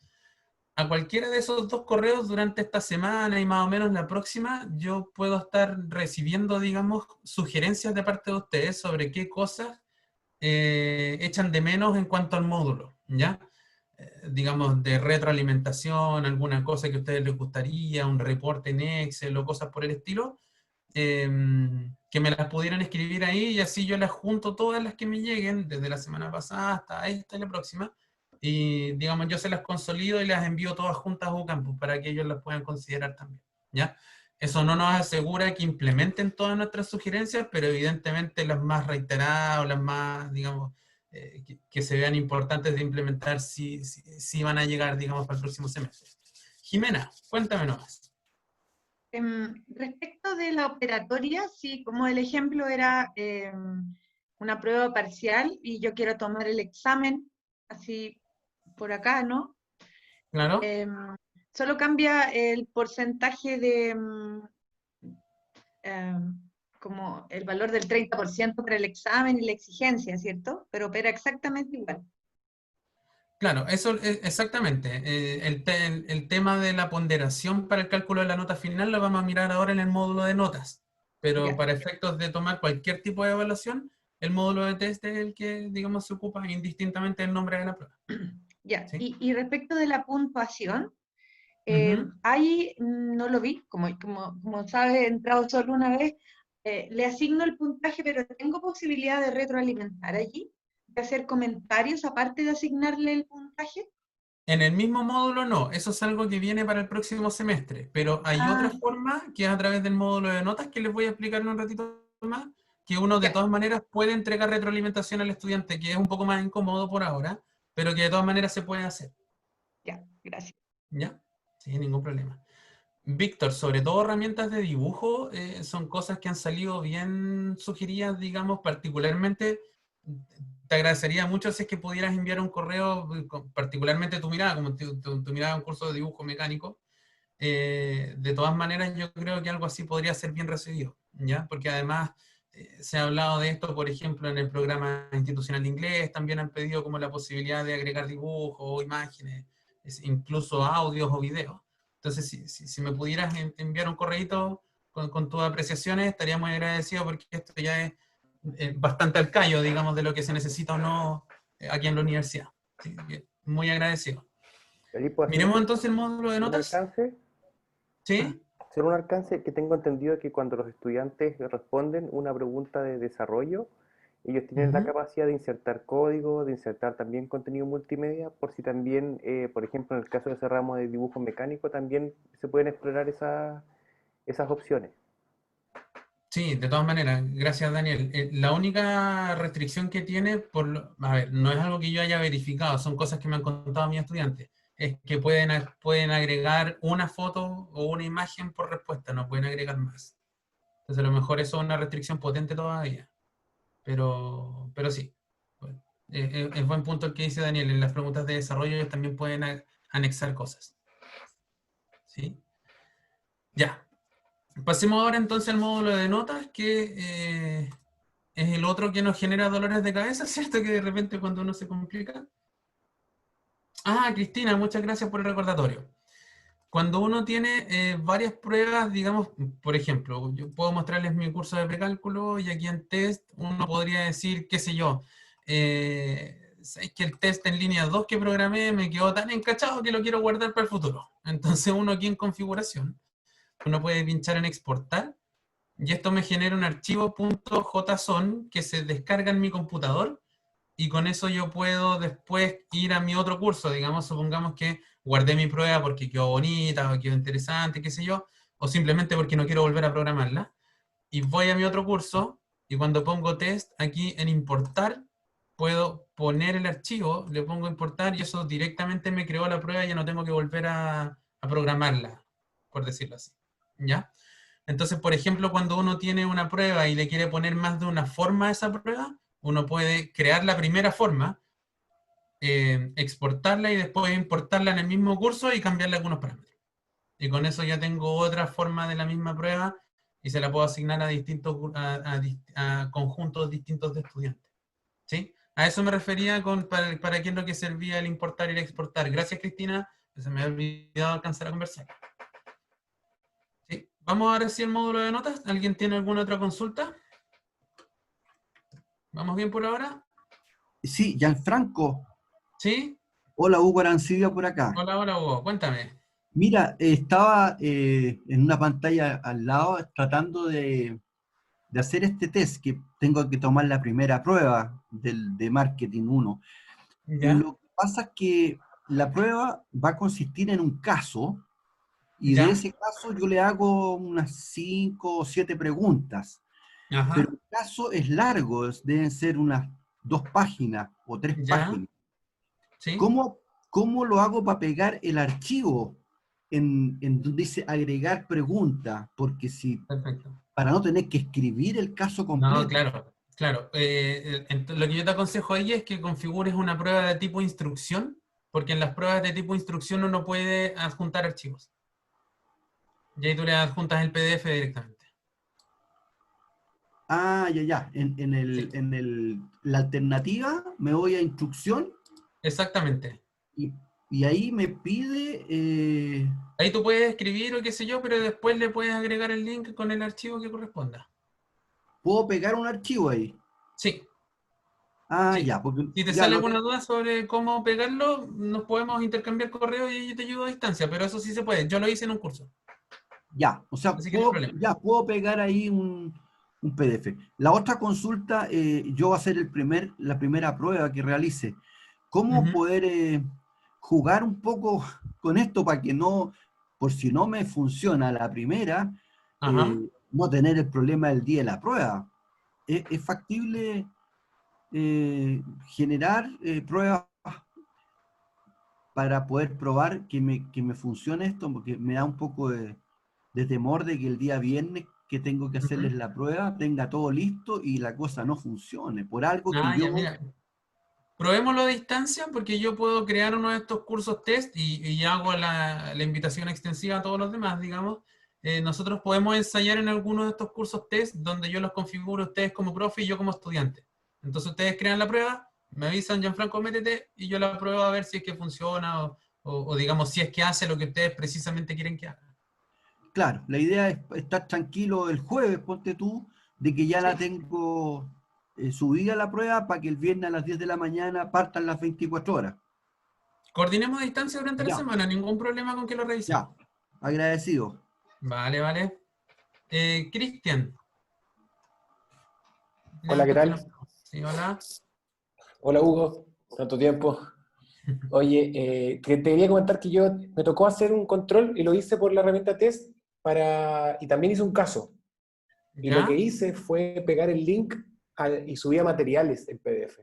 a cualquiera de esos dos correos durante esta semana y más o menos la próxima, yo puedo estar recibiendo, digamos, sugerencias de parte de ustedes sobre qué cosas echan de menos en cuanto al módulo, ¿ya? Digamos, de retroalimentación, alguna cosa que a ustedes les gustaría, un reporte en Excel o cosas por el estilo, que me las pudieran escribir ahí y así yo las junto todas las que me lleguen, desde la semana pasada hasta esta y la próxima, y digamos, yo se las consolido y las envío todas juntas a UCampus para que ellos las puedan considerar también, ¿ya? Eso no nos asegura que implementen todas nuestras sugerencias, pero evidentemente las más reiteradas o las más, digamos, que se vean importantes de implementar sí van a llegar, digamos, para el próximo semestre. Jimena, cuéntame nomás. Respecto de la operatoria, sí, como el ejemplo era una prueba parcial y yo quiero tomar el examen, así por acá, ¿no? Claro. Solo cambia el porcentaje de, como el valor del 30% para el examen y la exigencia, ¿cierto? Pero opera exactamente igual. Claro, eso exactamente. El tema de la ponderación para el cálculo de la nota final lo vamos a mirar ahora en el módulo de notas. Pero Ya. para efectos de tomar cualquier tipo de evaluación, el módulo de test es el que, digamos, se ocupa indistintamente del nombre de la prueba. Ya, ¿Sí? y respecto de la puntuación, Ujú. ahí no lo vi, como sabes, he entrado solo una vez, le asigno el puntaje, pero tengo posibilidad de retroalimentar allí, de hacer comentarios aparte de asignarle el puntaje. En el mismo módulo no, eso es algo que viene para el próximo semestre, pero hay otra Ah, forma que es a través del módulo de notas que les voy a explicar en un ratito más, que uno de ya, todas maneras puede entregar retroalimentación al estudiante, que es un poco más incómodo por ahora, pero que de todas maneras se puede hacer. ya, gracias. ¿Ya? Sin ningún problema. Víctor, sobre todo herramientas de dibujo, son cosas que han salido bien sugeridas, digamos, particularmente, te agradecería mucho si es que pudieras enviar un correo, particularmente tu mirada, como tu mirada en un curso de dibujo mecánico. De todas maneras, yo creo que algo así podría ser bien recibido, ¿ya? Porque además se ha hablado de esto, por ejemplo, en el programa institucional de inglés, también han pedido como la posibilidad de agregar dibujos o imágenes, incluso audios o videos. Entonces, si me pudieras enviar un correíto con tus apreciaciones, estaría muy agradecido porque esto ya es bastante al callo, digamos, de lo que se necesita o no aquí en la universidad. ¿Sí? Muy agradecido. Ahí puedo hacer Miremos entonces el módulo de un notas. alcance. ¿Sí? Hacer un alcance que tengo entendido que cuando los estudiantes responden una pregunta de desarrollo, ellos tienen la capacidad de insertar código, de insertar también contenido multimedia, por si también, por ejemplo, en el caso de ese ramo de dibujo mecánico, también se pueden explorar esas opciones. Sí, de todas maneras, gracias Daniel. La única restricción que tiene, a ver, no es algo que yo haya verificado, son cosas que me han contado mis estudiantes, es que pueden agregar una foto o una imagen por respuesta, no pueden agregar más. Entonces a lo mejor eso es una restricción potente todavía, pero sí. Bueno, es buen punto el que dice Daniel, en las preguntas de desarrollo ellos también pueden anexar cosas. ¿Sí? Ya. Pasemos ahora entonces al módulo de notas, que es el otro que nos genera dolores de cabeza, ¿cierto? Que de repente cuando uno se complica. Ah, Cristina, muchas gracias por el recordatorio. Cuando uno tiene varias pruebas, digamos, por ejemplo, yo puedo mostrarles mi curso de precálculo y aquí en test uno podría decir, qué sé yo, es que el test en línea 2 que programé me quedó tan encachado que lo quiero guardar para el futuro. Entonces uno aquí en configuración, uno puede pinchar en exportar y esto me genera un archivo .json que se descarga en mi computador y con eso yo puedo después ir a mi otro curso. Digamos, supongamos que guardé mi prueba porque quedó bonita o quedó interesante, qué sé yo, o simplemente porque no quiero volver a programarla. Y voy a mi otro curso y cuando pongo test, aquí en importar, puedo poner el archivo, le pongo importar y eso directamente me creó la prueba y ya no tengo que volver a programarla, por decirlo así. ¿Ya? Entonces, por ejemplo, cuando uno tiene una prueba y le quiere poner más de una forma a esa prueba, uno puede crear la primera forma, exportarla y después importarla en el mismo curso y cambiarle algunos parámetros. Y con eso ya tengo otra forma de la misma prueba y se la puedo asignar a distintos a conjuntos distintos de estudiantes. ¿Sí? A eso me refería para qué es lo que servía el importar y el exportar. Gracias, Cristina. Se me ha olvidado alcanzar a conversar. ¿Sí? Vamos ahora sí al módulo de notas. ¿Alguien tiene alguna otra consulta? ¿Vamos bien por ahora? Sí, Gianfranco. ¿Sí? Hola, Hugo Arancibia por acá. Hola, hola, Hugo. Cuéntame. Mira, estaba en una pantalla al lado tratando de hacer este test, que tengo que tomar la primera prueba de Marketing 1. ¿Ya? Lo que pasa es que la prueba va a consistir en un caso, y de ¿Ya? ese caso yo le hago unas 5 o 7 preguntas. Ajá. Pero el caso es largo, deben ser unas 2 páginas o 3 ¿Ya? páginas. ¿Sí? ¿Cómo lo hago para pegar el archivo en donde dice agregar pregunta? Porque Perfecto. para no tener que escribir el caso No, completo. claro, claro. Lo que yo te aconsejo ahí es que configures una prueba de tipo instrucción, porque en las pruebas de tipo instrucción uno puede adjuntar archivos. Y ahí tú le adjuntas el PDF directamente. Ah, ya. Sí, La alternativa me voy a instrucción exactamente. y ahí me pide... Ahí tú puedes escribir o qué sé yo, pero después le puedes agregar el link con el archivo que corresponda. ¿puedo pegar un archivo ahí? Sí, Ah, sí. ya, porque Si te ya sale lo alguna duda sobre cómo pegarlo, nos podemos intercambiar correo y yo te ayudo a distancia, pero eso sí se puede. Yo lo hice en un curso, Ya, o sea, así que no hay problema. puedo pegar ahí un PDF. La otra consulta, yo voy a hacer la primera prueba que realice. ¿Cómo Ujú. poder jugar un poco con esto para que no, por si no me funciona la primera, Ajá. no tener el problema del día de la prueba? ¿Es factible generar pruebas para poder probar que me funcione esto? Porque me da un poco de temor de que el día viernes que tengo que Ujú. hacerles la prueba tenga todo listo y la cosa no funcione, por algo que Ah, ya, yo... mira. Probémoslo a distancia porque yo puedo crear uno de estos cursos test y hago la invitación extensiva a todos los demás, digamos. Nosotros podemos ensayar en alguno de estos cursos test donde yo los configuro ustedes como profe y yo como estudiante. Entonces ustedes crean la prueba, me avisan, Gianfranco, métete, y yo la pruebo a ver si es que funciona o digamos si es que hace lo que ustedes precisamente quieren que haga. Claro, la idea es estar tranquilo el jueves, ponte tú, de que ya la ¿Sí? tengo subida la prueba para que el viernes a las 10 de la mañana partan las 24 horas. Coordinemos a distancia durante la Ya, semana, ningún problema con que lo revisemos. ya, agradecido. Vale, vale. Cristian. Hola, ¿qué Levantaste la tal? mano. Sí, hola. Hola, Hugo. Tanto tiempo. Oye, que te quería comentar que yo me tocó hacer un control y lo hice por la herramienta test y también hice un caso. Y lo que ¿Ya? hice fue pegar el link y subía materiales en PDF.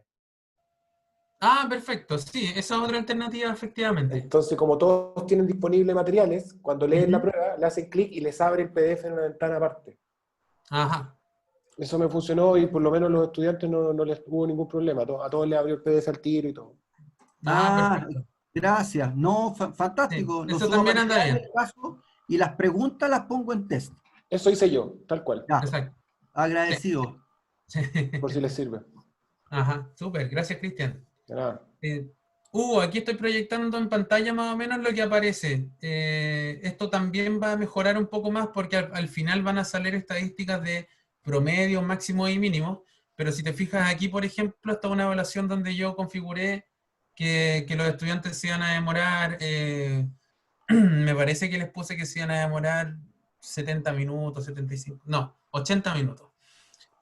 Ah, perfecto. Sí, esa es otra alternativa, efectivamente. Entonces, como todos tienen disponibles materiales, cuando leen la Ujú. prueba, le hacen clic y les abre el PDF en una ventana aparte. Ajá. Eso me funcionó y por lo menos los estudiantes no les hubo ningún problema. A todos les abrió el PDF al tiro y todo. Ah, Ah, perfecto. gracias. No, Sí, fantástico. Lo eso subo a también anda materiales, bien. caso, y las preguntas las pongo en test. Eso hice yo, tal cual, Ya, Exacto. Sí. agradecido. Sí. por si les sirve. Ajá, súper. Gracias, Cristian. De nada. Aquí estoy proyectando en pantalla más o menos lo que aparece. Esto también va a mejorar un poco más porque al final van a salir estadísticas de promedio, máximo y mínimo. Pero si te fijas aquí, por ejemplo, está una evaluación donde yo configuré que los estudiantes se iban a demorar, me parece que les puse que se iban a demorar 70 minutos, 75, no, 80 minutos.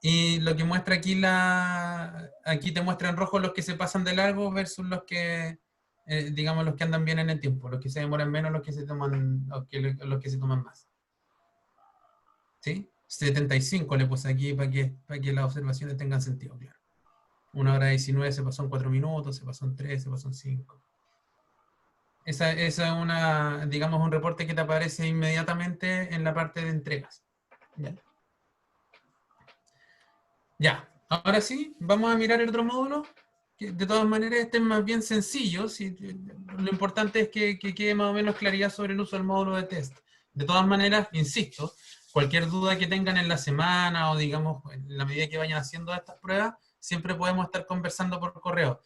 Y lo que muestra aquí, aquí te muestra en rojo los que se pasan de largo versus los que, digamos, los que andan bien en el tiempo, los que se demoran menos, los que se toman, los que se toman más. ¿Sí? 75 le puse aquí para que las observaciones tengan sentido, claro. 1 hora 19 se pasó en 4 minutos, se pasó en 3, se pasó en 5. Esa es digamos, un reporte que te aparece inmediatamente en la parte de entregas. ¿Ya? Ya, ahora sí, vamos a mirar el otro módulo, que de todas maneras este es más bien sencillo, lo importante es que quede más o menos claridad sobre el uso del módulo de test. De todas maneras, insisto, cualquier duda que tengan en la semana o digamos en la medida que vayan haciendo estas pruebas, siempre podemos estar conversando por correo.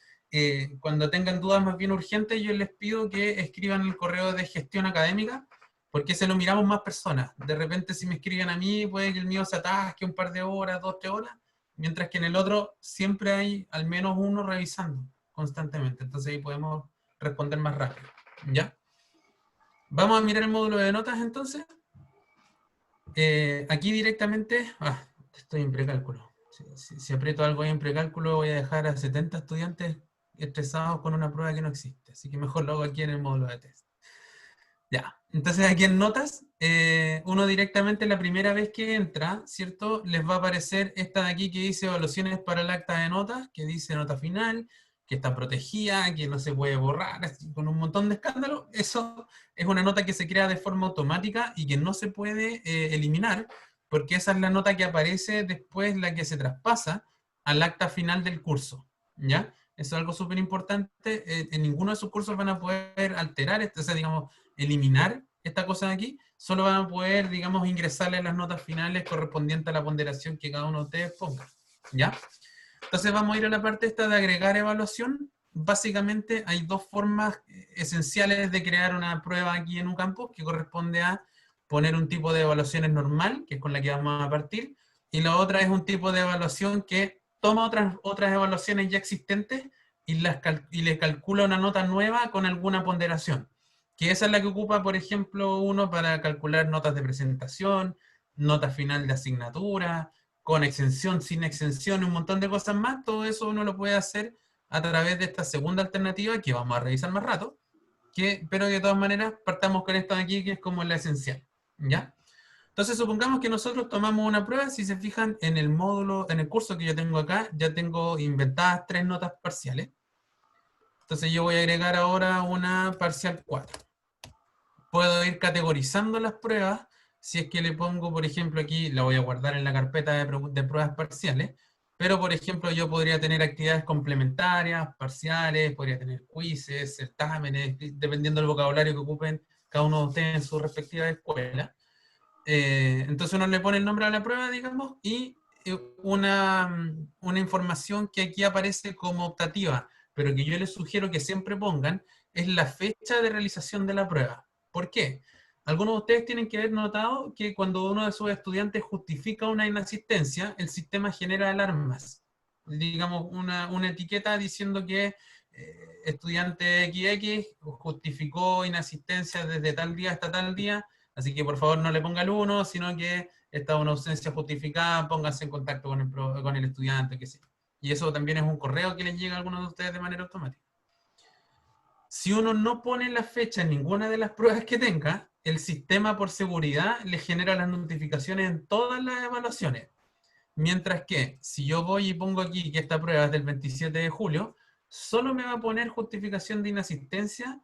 Cuando tengan dudas más bien urgentes, yo les pido que escriban el correo de gestión académica, porque se lo miramos más personas. De repente si me escriben a mí, puede que el mío se atasque un par de horas, 2, 3 horas, mientras que en el otro siempre hay al menos uno revisando constantemente. Entonces ahí podemos responder más rápido. ¿Ya? Vamos a mirar el módulo de notas entonces. Aquí directamente, estoy en precálculo. Si aprieto algo ahí en precálculo, voy a dejar a 70 estudiantes estresados con una prueba que no existe. Así que mejor lo hago aquí en el módulo de test. Ya, entonces aquí en notas, uno directamente la primera vez que entra, ¿cierto? Les va a aparecer esta de aquí que dice evaluaciones para el acta de notas, que dice nota final, que está protegida, que no se puede borrar, con un montón de escándalos. Eso es una nota que se crea de forma automática y que no se puede eliminar, porque esa es la nota que aparece después, la que se traspasa al acta final del curso, ¿ya? Eso es algo súper importante. En ninguno de sus cursos van a poder alterar esto, o sea, digamos, eliminar esta cosa de aquí, solo van a poder, digamos, ingresarle las notas finales correspondientes a la ponderación que cada uno de ustedes ponga, ¿ya? Entonces vamos a ir a la parte esta de agregar evaluación. Básicamente hay dos formas esenciales de crear una prueba aquí en UCampus, que corresponde a poner un tipo de evaluaciones normal, que es con la que vamos a partir, y la otra es un tipo de evaluación que toma otras evaluaciones ya existentes y le calcula una nota nueva con alguna ponderación. Que esa es la que ocupa, por ejemplo, uno para calcular notas de presentación, nota final de asignatura, con exención, sin exención, un montón de cosas más. Todo eso uno lo puede hacer a través de esta segunda alternativa que vamos a revisar más rato, pero de todas maneras partamos con esta de aquí que es como la esencial, ¿ya? Entonces supongamos que nosotros tomamos una prueba. Si se fijan en el módulo, en el curso que yo tengo acá, ya tengo inventadas 3 notas parciales. Entonces yo voy a agregar ahora una parcial 4. Puedo ir categorizando las pruebas. Si es que le pongo, por ejemplo, aquí, la voy a guardar en la carpeta de pruebas parciales, pero, por ejemplo, yo podría tener actividades complementarias, parciales, podría tener quizzes, certámenes, dependiendo del vocabulario que ocupen cada uno de ustedes en su respectiva escuela. Entonces uno le pone el nombre a la prueba, digamos, y una información que aquí aparece como optativa, pero que yo les sugiero que siempre pongan, es la fecha de realización de la prueba. ¿Por qué? Algunos de ustedes tienen que haber notado que cuando uno de sus estudiantes justifica una inasistencia, el sistema genera alarmas. Digamos, una etiqueta diciendo que estudiante XX justificó inasistencia desde tal día hasta tal día, así que por favor no le ponga el 1, sino que está una ausencia justificada, pónganse en contacto con el estudiante, que sea. Y eso también es un correo que les llega a algunos de ustedes de manera automática. Si uno no pone la fecha en ninguna de las pruebas que tenga, el sistema por seguridad le genera las notificaciones en todas las evaluaciones. Mientras que, si yo voy y pongo aquí que esta prueba es del 27 de julio, solo me va a poner justificación de inasistencia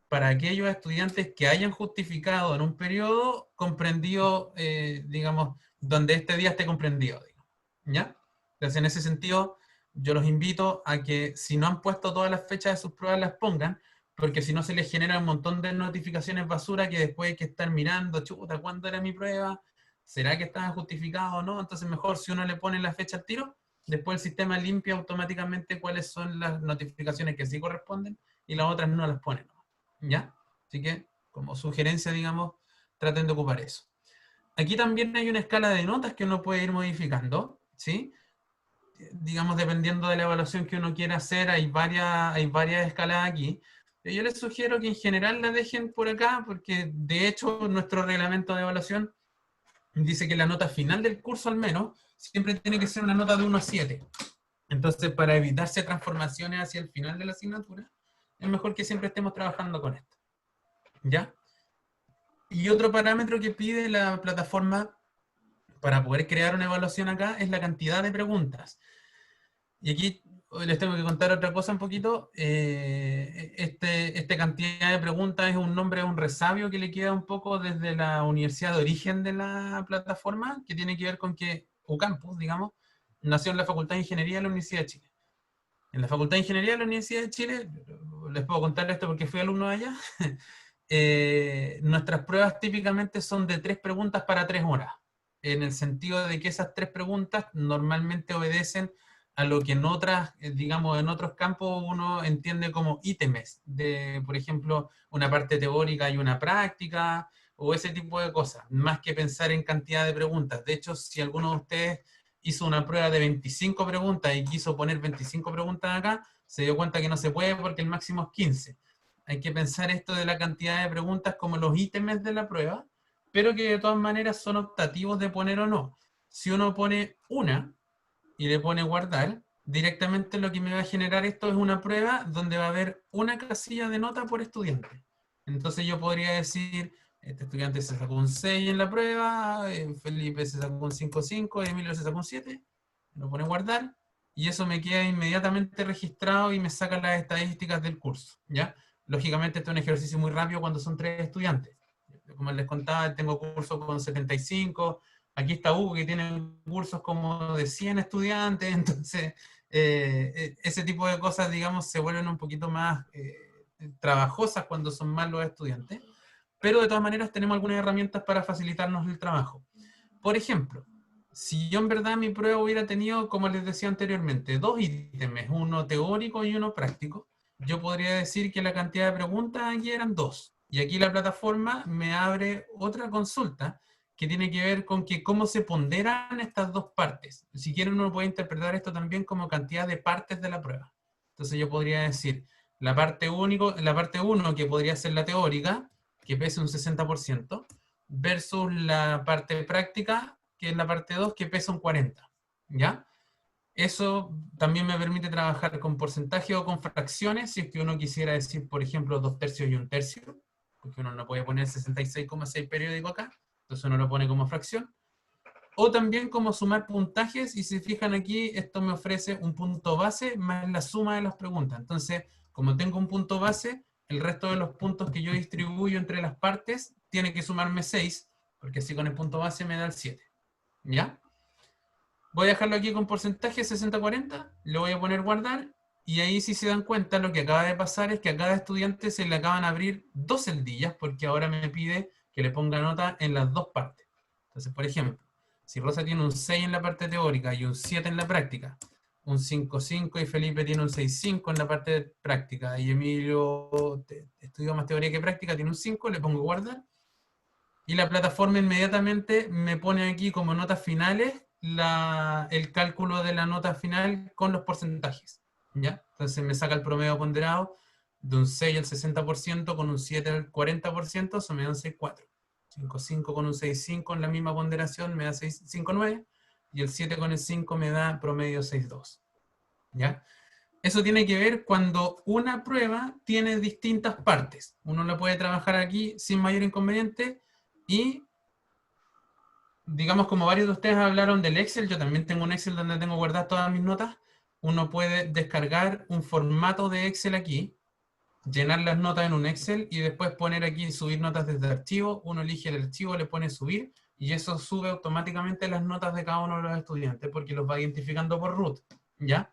para aquellos estudiantes que hayan justificado en un periodo comprendido, digamos, donde este día esté comprendido, digamos, ¿ya? Entonces, en ese sentido, yo los invito a que si no han puesto todas las fechas de sus pruebas, las pongan, porque si no se les genera un montón de notificaciones basura que después hay que estar mirando, chuta, ¿cuándo era mi prueba? ¿Será que estaba justificado o no? Entonces mejor si uno le pone la fecha al tiro, después el sistema limpia automáticamente cuáles son las notificaciones que sí corresponden y las otras no las pone, ¿ya? Así que, como sugerencia, digamos, traten de ocupar eso. Aquí también hay una escala de notas que uno puede ir modificando, ¿sí? Digamos, dependiendo de la evaluación que uno quiera hacer, hay varias escalas aquí. Yo les sugiero que en general la dejen por acá, porque de hecho nuestro reglamento de evaluación dice que la nota final del curso al menos siempre tiene que ser una nota de 1 a 7. Entonces, para evitarse transformaciones hacia el final de la asignatura, es mejor que siempre estemos trabajando con esto. ¿Ya? Y otro parámetro que pide la plataforma para poder crear una evaluación acá es la cantidad de preguntas. Y aquí les tengo que contar otra cosa un poquito. Esta cantidad de preguntas es un nombre, un resabio que le queda un poco desde la universidad de origen de la plataforma, que tiene que ver con que UCampus, digamos, nació en la Facultad de Ingeniería de la Universidad de Chile. En la Facultad de Ingeniería de la Universidad de Chile, les puedo contar esto porque fui alumno de allá, nuestras pruebas típicamente son de 3 preguntas para 3 horas. en el sentido de que esas 3 preguntas normalmente obedecen a lo que en otras, digamos, en otros campos uno entiende como ítems, de, por ejemplo, una parte teórica y una práctica, o ese tipo de cosas, más que pensar en cantidad de preguntas. De hecho, si alguno de ustedes hizo una prueba de 25 preguntas y quiso poner 25 preguntas acá, se dio cuenta que no se puede porque el máximo es 15. Hay que pensar esto de la cantidad de preguntas como los ítems de la prueba, pero que de todas maneras son optativos de poner o no. Si uno pone una y le pone guardar, directamente lo que me va a generar esto es una prueba donde va a haber una casilla de nota por estudiante. Entonces yo podría decir, este estudiante se sacó un 6 en la prueba, Felipe se sacó un 5.5, Emilio se sacó un 7, lo pone guardar, y eso me queda inmediatamente registrado y me saca las estadísticas del curso, ¿ya? Lógicamente este es un ejercicio muy rápido cuando son 3 estudiantes. Como les contaba, tengo cursos con 75, aquí está Hugo que tiene cursos como de 100 estudiantes, entonces ese tipo de cosas, digamos, se vuelven un poquito más trabajosas cuando son más los estudiantes, pero de todas maneras tenemos algunas herramientas para facilitarnos el trabajo. Por ejemplo, si yo en verdad mi prueba hubiera tenido, como les decía anteriormente, 2 ítems, uno teórico y uno práctico, yo podría decir que la cantidad de preguntas aquí eran 2. Y aquí la plataforma me abre otra consulta que tiene que ver con que cómo se ponderan estas 2 partes. Si quieren uno puede interpretar esto también como cantidad de partes de la prueba. Entonces yo podría decir, la parte 1 que podría ser la teórica, que pese un 60%, versus la parte práctica, que es la parte 2, que pesa un 40%. ¿Ya? Eso también me permite trabajar con porcentaje o con fracciones, si es que uno quisiera decir, por ejemplo, 2/3 y 1/3, porque uno no puede poner 66,6 periódico acá, entonces uno lo pone como fracción. O también como sumar puntajes, y si fijan aquí, esto me ofrece un punto base más la suma de las preguntas. Entonces, como tengo un punto base, el resto de los puntos que yo distribuyo entre las partes tiene que sumarme 6, porque así con el punto base me da el 7. ¿Ya? Voy a dejarlo aquí con porcentaje 60-40, le voy a poner guardar, y ahí si se dan cuenta lo que acaba de pasar es que a cada estudiante se le acaban de abrir 2 celdillas, porque ahora me pide que le ponga nota en las 2 partes. Entonces, por ejemplo, si Rosa tiene un 6 en la parte teórica y un 7 en la práctica, un 5.5 y Felipe tiene un 6.5 en la parte práctica, y Emilio estudió más teoría que práctica, tiene un 5, le pongo guardar, y la plataforma inmediatamente me pone aquí como notas finales el cálculo de la nota final con los porcentajes, ¿ya? Entonces me saca el promedio ponderado de un 6 al 60% con un 7 al 40%, eso me da un 6.4. 5.5 con un 6.5 en la misma ponderación me da 6.59, y el 7 con el 5 me da promedio 6.2, ¿ya? Eso tiene que ver cuando una prueba tiene distintas partes. Uno la puede trabajar aquí sin mayor inconveniente, y digamos, como varios de ustedes hablaron del Excel, yo también tengo un Excel donde tengo guardadas todas mis notas. Uno puede descargar un formato de Excel aquí, llenar las notas en un Excel y después poner aquí subir notas desde archivo. Uno elige el archivo, le pone subir, y eso sube automáticamente las notas de cada uno de los estudiantes porque los va identificando por root, ¿ya?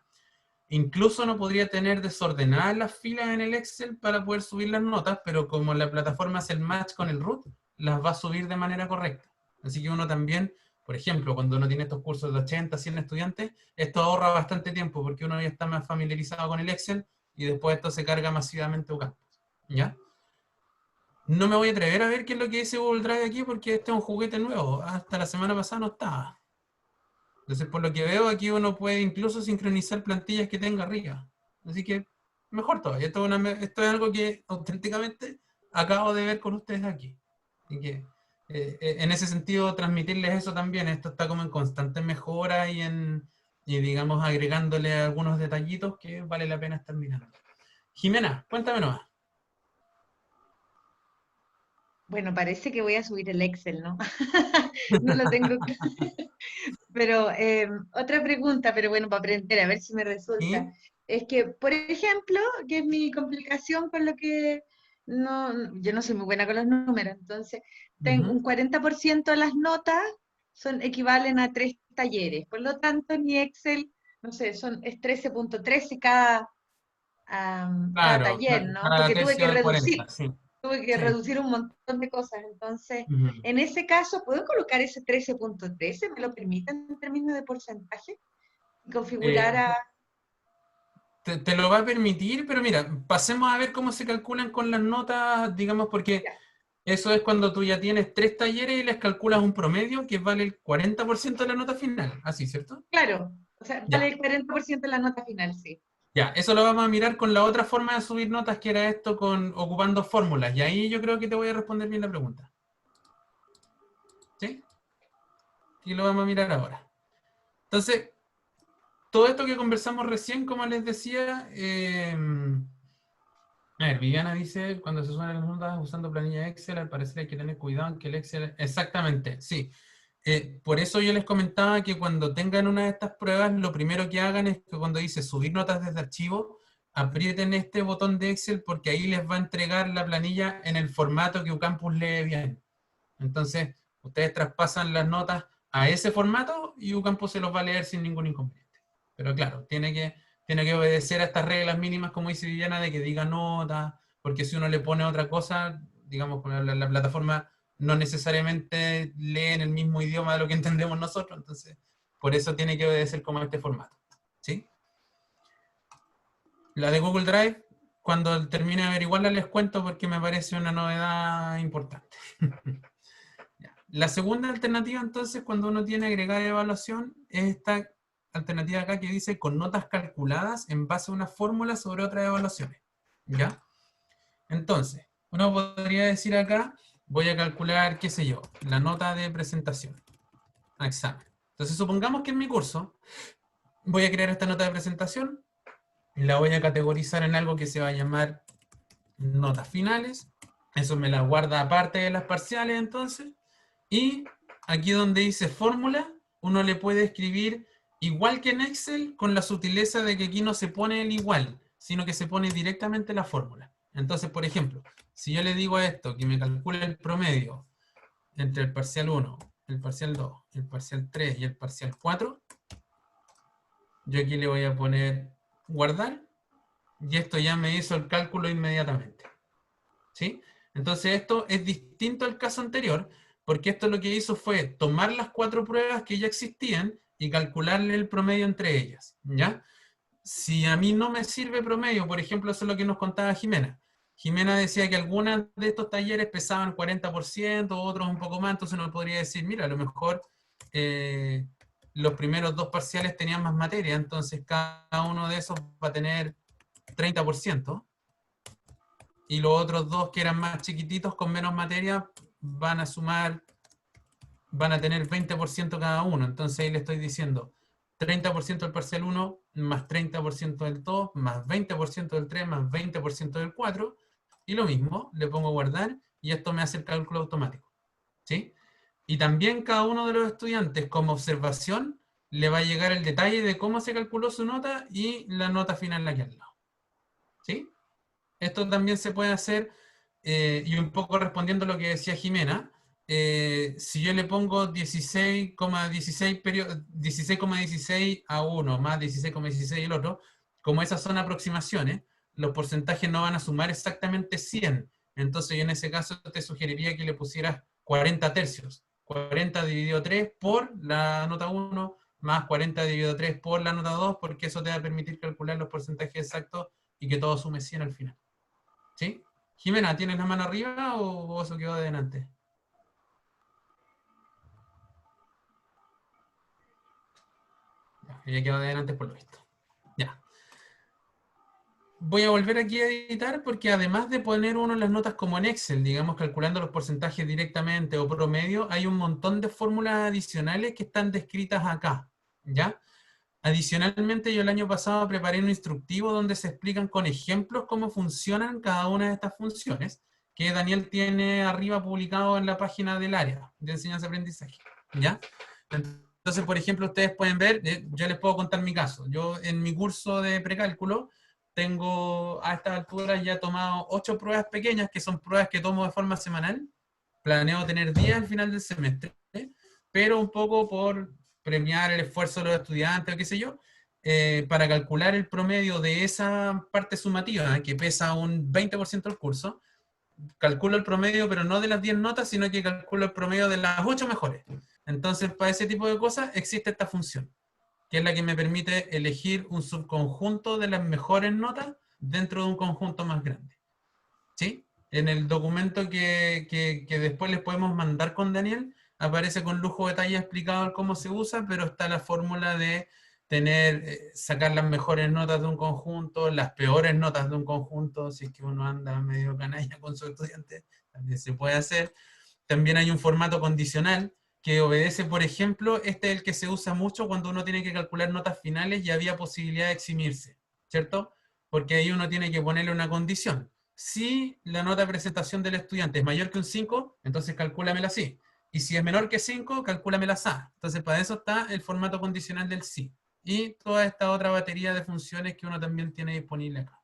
Incluso no podría tener desordenadas las filas en el Excel para poder subir las notas, pero como la plataforma hace el match con el root, las va a subir de manera correcta. Así que uno también, por ejemplo, cuando uno tiene estos cursos de 80, 100 estudiantes, esto ahorra bastante tiempo porque uno ya está más familiarizado con el Excel y después esto se carga masivamente a Campus, ¿ya? No me voy a atrever a ver qué es lo que dice Google Drive aquí porque este es un juguete nuevo. Hasta la semana pasada no estaba. Entonces, por lo que veo, aquí uno puede incluso sincronizar plantillas que tenga arriba. Así que, mejor todavía. Esto es algo que auténticamente acabo de ver con ustedes aquí. Así que, en ese sentido, transmitirles eso también. Esto está como en constante mejora y digamos, agregándole algunos detallitos que vale la pena estar mirando. Jimena, cuéntame nomás. Bueno, parece que voy a subir el Excel, ¿no? No lo tengo. Pero otra pregunta, pero bueno, para aprender, a ver si me resulta. ¿Sí? Es que, por ejemplo, que es mi complicación con lo que yo no soy muy buena con los números, entonces tengo un 40% de las notas equivalen a 3 talleres. Por lo tanto, en mi Excel, no sé, es 13.13 cada Claro, taller, ¿no? cada Porque tuve que tercio de reducir. 40, sí. Tuve que Sí. reducir un montón de cosas. Entonces, Ujú. en ese caso, ¿puedo colocar ese 13.13? ¿Me lo permiten en términos de porcentaje? Y configurar Eh, a... te lo va a permitir, pero mira, pasemos a ver cómo se calculan con las notas, digamos, porque Ya, eso es cuando tú ya tienes 3 talleres y les calculas un promedio que vale el 40% de la nota final, así, ¿cierto? claro. O sea, vale Ya, el 40% de la nota final, sí. ya, eso lo vamos a mirar con la otra forma de subir notas, que era esto con ocupando fórmulas, y ahí yo creo que te voy a responder bien la pregunta. ¿Sí? Y lo vamos a mirar ahora. Entonces, todo esto que conversamos recién, como les decía, a ver, Viviana dice, cuando se suenan las notas usando planilla Excel, al parecer hay que tener cuidado en que el Excel... Exactamente, sí. Por eso yo les comentaba que cuando tengan una de estas pruebas, lo primero que hagan es que cuando dice subir notas desde archivo, aprieten este botón de Excel porque ahí les va a entregar la planilla en el formato que Ucampus lee bien. Entonces, ustedes traspasan las notas a ese formato y Ucampus se los va a leer sin ningún inconveniente. Pero claro, tiene que obedecer a estas reglas mínimas, como dice Viviana, de que diga nota, porque si uno le pone otra cosa, digamos, con la plataforma no necesariamente lee en el mismo idioma de lo que entendemos nosotros, entonces, por eso tiene que obedecer como este formato. ¿Sí? La de Google Drive, cuando termine de averiguarla les cuento porque me parece una novedad importante. La segunda alternativa, entonces, cuando uno tiene agregar evaluación, es esta alternativa acá que dice con notas calculadas en base a una fórmula sobre otras evaluaciones. ¿Ya? Entonces, uno podría decir acá, voy a calcular, qué sé yo, la nota de presentación a examen. Entonces, supongamos que en mi curso voy a crear esta nota de presentación, la voy a categorizar en algo que se va a llamar notas finales. Eso me la guarda aparte de las parciales, entonces. Y aquí donde dice fórmula, uno le puede escribir igual que en Excel, con la sutileza de que aquí no se pone el igual, sino que se pone directamente la fórmula. Entonces, por ejemplo, si yo le digo a esto que me calcule el promedio entre el parcial 1, el parcial 2, el parcial 3 y el parcial 4, yo aquí le voy a poner guardar, y esto ya me hizo el cálculo inmediatamente. ¿Sí? Entonces esto es distinto al caso anterior, porque esto lo que hizo fue tomar las 4 pruebas que ya existían y calcularle el promedio entre ellas, ¿ya? Si a mí no me sirve promedio, por ejemplo, eso es lo que nos contaba Jimena. Jimena decía que algunas de estos talleres pesaban 40%, otros un poco más, entonces uno podría decir, mira, a lo mejor los primeros 2 parciales tenían más materia, entonces cada uno de esos va a tener 30%. Y los otros 2 que eran más chiquititos con menos materia van a tener 20% cada uno. Entonces ahí le estoy diciendo 30% del parcial 1, más 30% del 2, más 20% del 3, más 20% del 4, y lo mismo, le pongo guardar, y esto me hace el cálculo automático. ¿Sí? Y también cada uno de los estudiantes, como observación, le va a llegar el detalle de cómo se calculó su nota y la nota final aquí al lado. ¿Sí? Esto también se puede hacer, y un poco respondiendo a lo que decía Jimena, si yo le pongo 16,16 a uno más 16,16 el otro, como esas son aproximaciones, los porcentajes no van a sumar exactamente 100. Entonces yo en ese caso te sugeriría que le pusieras 40 tercios. 40 dividido 3 por la nota 1 más 40 dividido 3 por la nota 2, porque eso te va a permitir calcular los porcentajes exactos y que todo sume 100 al final. ¿Sí? Jimena, ¿tienes la mano arriba o eso quedó adelante? Ya, ella quedó adelante por lo visto. Ya. Voy a volver aquí a editar porque además de poner uno las notas como en Excel, digamos, calculando los porcentajes directamente o promedio, hay un montón de fórmulas adicionales que están descritas acá. ¿Ya? Adicionalmente, yo el año pasado preparé un instructivo donde se explican con ejemplos cómo funcionan cada una de estas funciones, que Daniel tiene arriba publicado en la página del área de enseñanza-aprendizaje. ¿Ya? Entonces, por ejemplo, ustedes pueden ver, yo les puedo contar mi caso. Yo en mi curso de precálculo tengo a estas alturas ya tomado 8 pruebas pequeñas, que son pruebas que tomo de forma semanal. Planeo tener 10 al final del semestre, pero un poco por premiar el esfuerzo de los estudiantes o qué sé yo, para calcular el promedio de esa parte sumativa, que pesa un 20% del curso, calculo el promedio, pero no de las 10 notas, sino que calculo el promedio de las 8 mejores. Entonces, para ese tipo de cosas existe esta función, que es la que me permite elegir un subconjunto de las mejores notas dentro de un conjunto más grande. ¿Sí? En el documento que después les podemos mandar con Daniel, aparece con lujo de detalle explicado cómo se usa, pero está la fórmula de sacar las mejores notas de un conjunto, las peores notas de un conjunto, si es que uno anda medio canalla con su estudiante, también se puede hacer. También hay un formato condicional que obedece, por ejemplo, este es el que se usa mucho cuando uno tiene que calcular notas finales y había posibilidad de eximirse, ¿cierto? Porque ahí uno tiene que ponerle una condición. Si la nota de presentación del estudiante es mayor que un 5, entonces calcúlamela así. Y si es menor que 5, calcúlamela así. Entonces para eso está el formato condicional del sí. Y toda esta otra batería de funciones que uno también tiene disponible acá.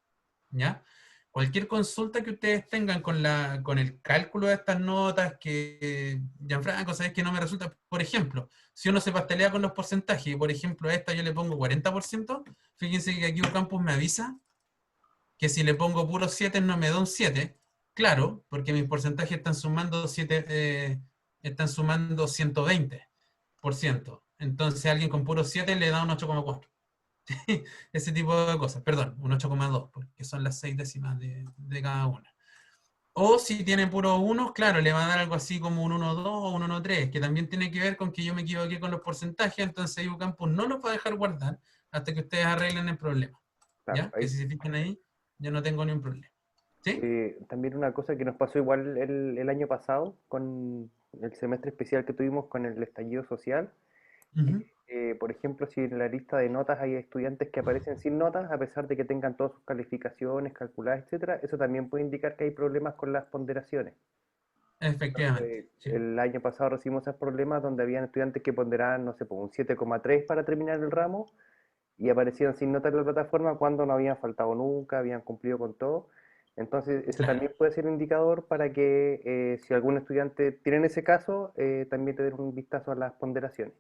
¿Ya? Cualquier consulta que ustedes tengan con el cálculo de estas notas, que Gianfranco, ¿sabes que no me resulta? Por ejemplo, si uno se pastelea con los porcentajes, y por ejemplo a esta yo le pongo 40%, fíjense que aquí UCampus me avisa que si le pongo puro 7 no me da un 7. Claro, porque mis porcentajes están sumando 120%. Entonces alguien con puro 7 le da un 8,4. Ese tipo de cosas, perdón, un 8,2, porque son las 6 décimas de cada una. O si tiene puro 1, claro, le va a dar algo así como un 1,2 o un 1,3, que también tiene que ver con que yo me equivoqué con los porcentajes, entonces UCampus no los va a dejar guardar hasta que ustedes arreglen el problema. Claro, ¿Ya? Que si se fijan ahí, yo no tengo ni un problema. ¿Sí? También una cosa que nos pasó igual el año pasado con el semestre especial que tuvimos con el estallido social. Por ejemplo, si en la lista de notas hay estudiantes que aparecen sin notas, a pesar de que tengan todas sus calificaciones calculadas, etcétera, eso también puede indicar que hay problemas con las ponderaciones. Efectivamente. Sí. El año pasado recibimos esos problemas donde habían estudiantes que ponderaban, no sé, un 7,3 para terminar el ramo y aparecían sin notas en la plataforma cuando no habían faltado nunca, habían cumplido con todo. Entonces, ese también puede ser un indicador para que si algún estudiante tiene en ese caso, también te den un vistazo a las ponderaciones.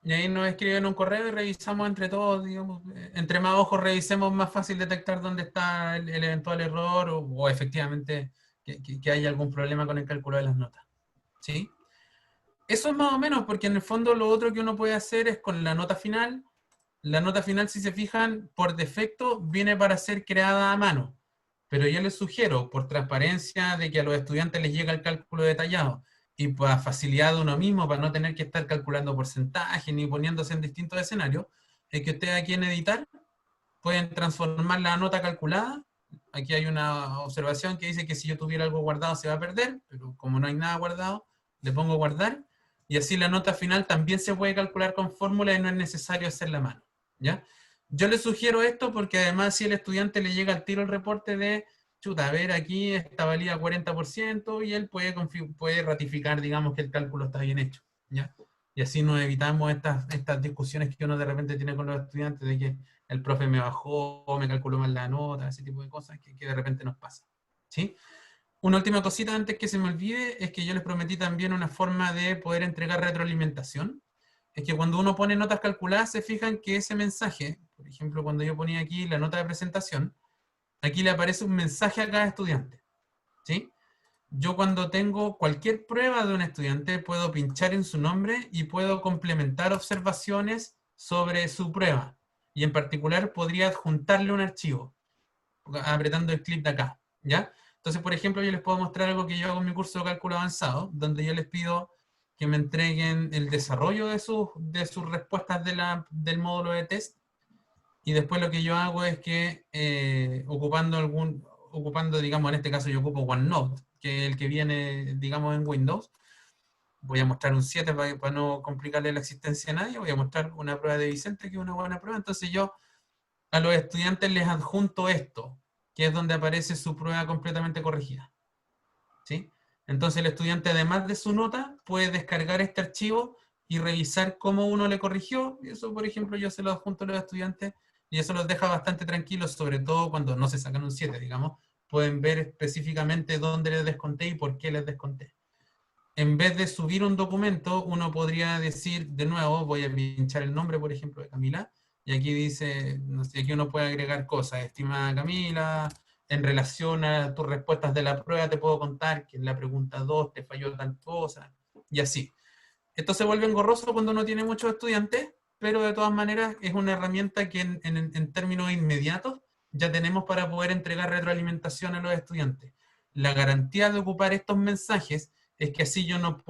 Y ahí nos escriben un correo y revisamos entre todos, digamos, entre más ojos revisemos, más fácil detectar dónde está el eventual error o efectivamente que haya algún problema con el cálculo de las notas. ¿Sí? Eso es más o menos, porque en el fondo lo otro que uno puede hacer es con la nota final. La nota final, si se fijan, por defecto viene para ser creada a mano. Pero yo les sugiero, por transparencia de que a los estudiantes les llega el cálculo detallado, y para facilidad de uno mismo, para no tener que estar calculando porcentajes ni poniéndose en distintos escenarios, es que ustedes aquí en editar pueden transformar la nota calculada. Aquí hay una observación que dice que si yo tuviera algo guardado se va a perder, pero como no hay nada guardado, le pongo guardar, y así la nota final también se puede calcular con fórmula y no es necesario hacerla a mano. ¿Ya? Yo les sugiero esto porque además si el estudiante le llega al tiro el reporte de chuta, a ver, aquí esta valía 40% y él puede ratificar, digamos, que el cálculo está bien hecho, ¿ya? Y así nos evitamos estas discusiones que uno de repente tiene con los estudiantes de que el profe me bajó, me calculó mal la nota, ese tipo de cosas que de repente nos pasa, ¿sí? Una última cosita antes que se me olvide es que yo les prometí también una forma de poder entregar retroalimentación. Es que cuando uno pone notas calculadas se fijan que ese mensaje, por ejemplo, cuando yo ponía aquí la nota de presentación, aquí le aparece un mensaje a cada estudiante, ¿sí? Yo cuando tengo cualquier prueba de un estudiante puedo pinchar en su nombre y puedo complementar observaciones sobre su prueba. Y en particular podría adjuntarle un archivo, apretando el clip de acá, ¿ya? Entonces, por ejemplo, yo les puedo mostrar algo que yo hago en mi curso de cálculo avanzado, donde yo les pido que me entreguen el desarrollo de sus respuestas del módulo de test. Y después lo que yo hago es que ocupando, digamos, en este caso yo ocupo OneNote, que es el que viene, digamos, en Windows. Voy a mostrar un 7 para no complicarle la existencia a nadie. Voy a mostrar una prueba de Vicente, que es una buena prueba. Entonces yo a los estudiantes les adjunto esto, que es donde aparece su prueba completamente corregida. ¿Sí? Entonces el estudiante, además de su nota, puede descargar este archivo y revisar cómo uno le corrigió. Y eso, por ejemplo, yo se lo adjunto a los estudiantes y eso los deja bastante tranquilos, sobre todo cuando no se sacan un 7, digamos. Pueden ver específicamente dónde les desconté y por qué les desconté. En vez de subir un documento, uno podría decir, de nuevo, voy a pinchar el nombre, por ejemplo, de Camila, y aquí dice, no sé, aquí uno puede agregar cosas, estimada Camila, en relación a tus respuestas de la prueba te puedo contar que en la pregunta 2 te falló tal cosa, y así. Esto se vuelve engorroso cuando uno tiene muchos estudiantes, pero de todas maneras es una herramienta que en términos inmediatos ya tenemos para poder entregar retroalimentación a los estudiantes. La garantía de ocupar estos mensajes es que así yo no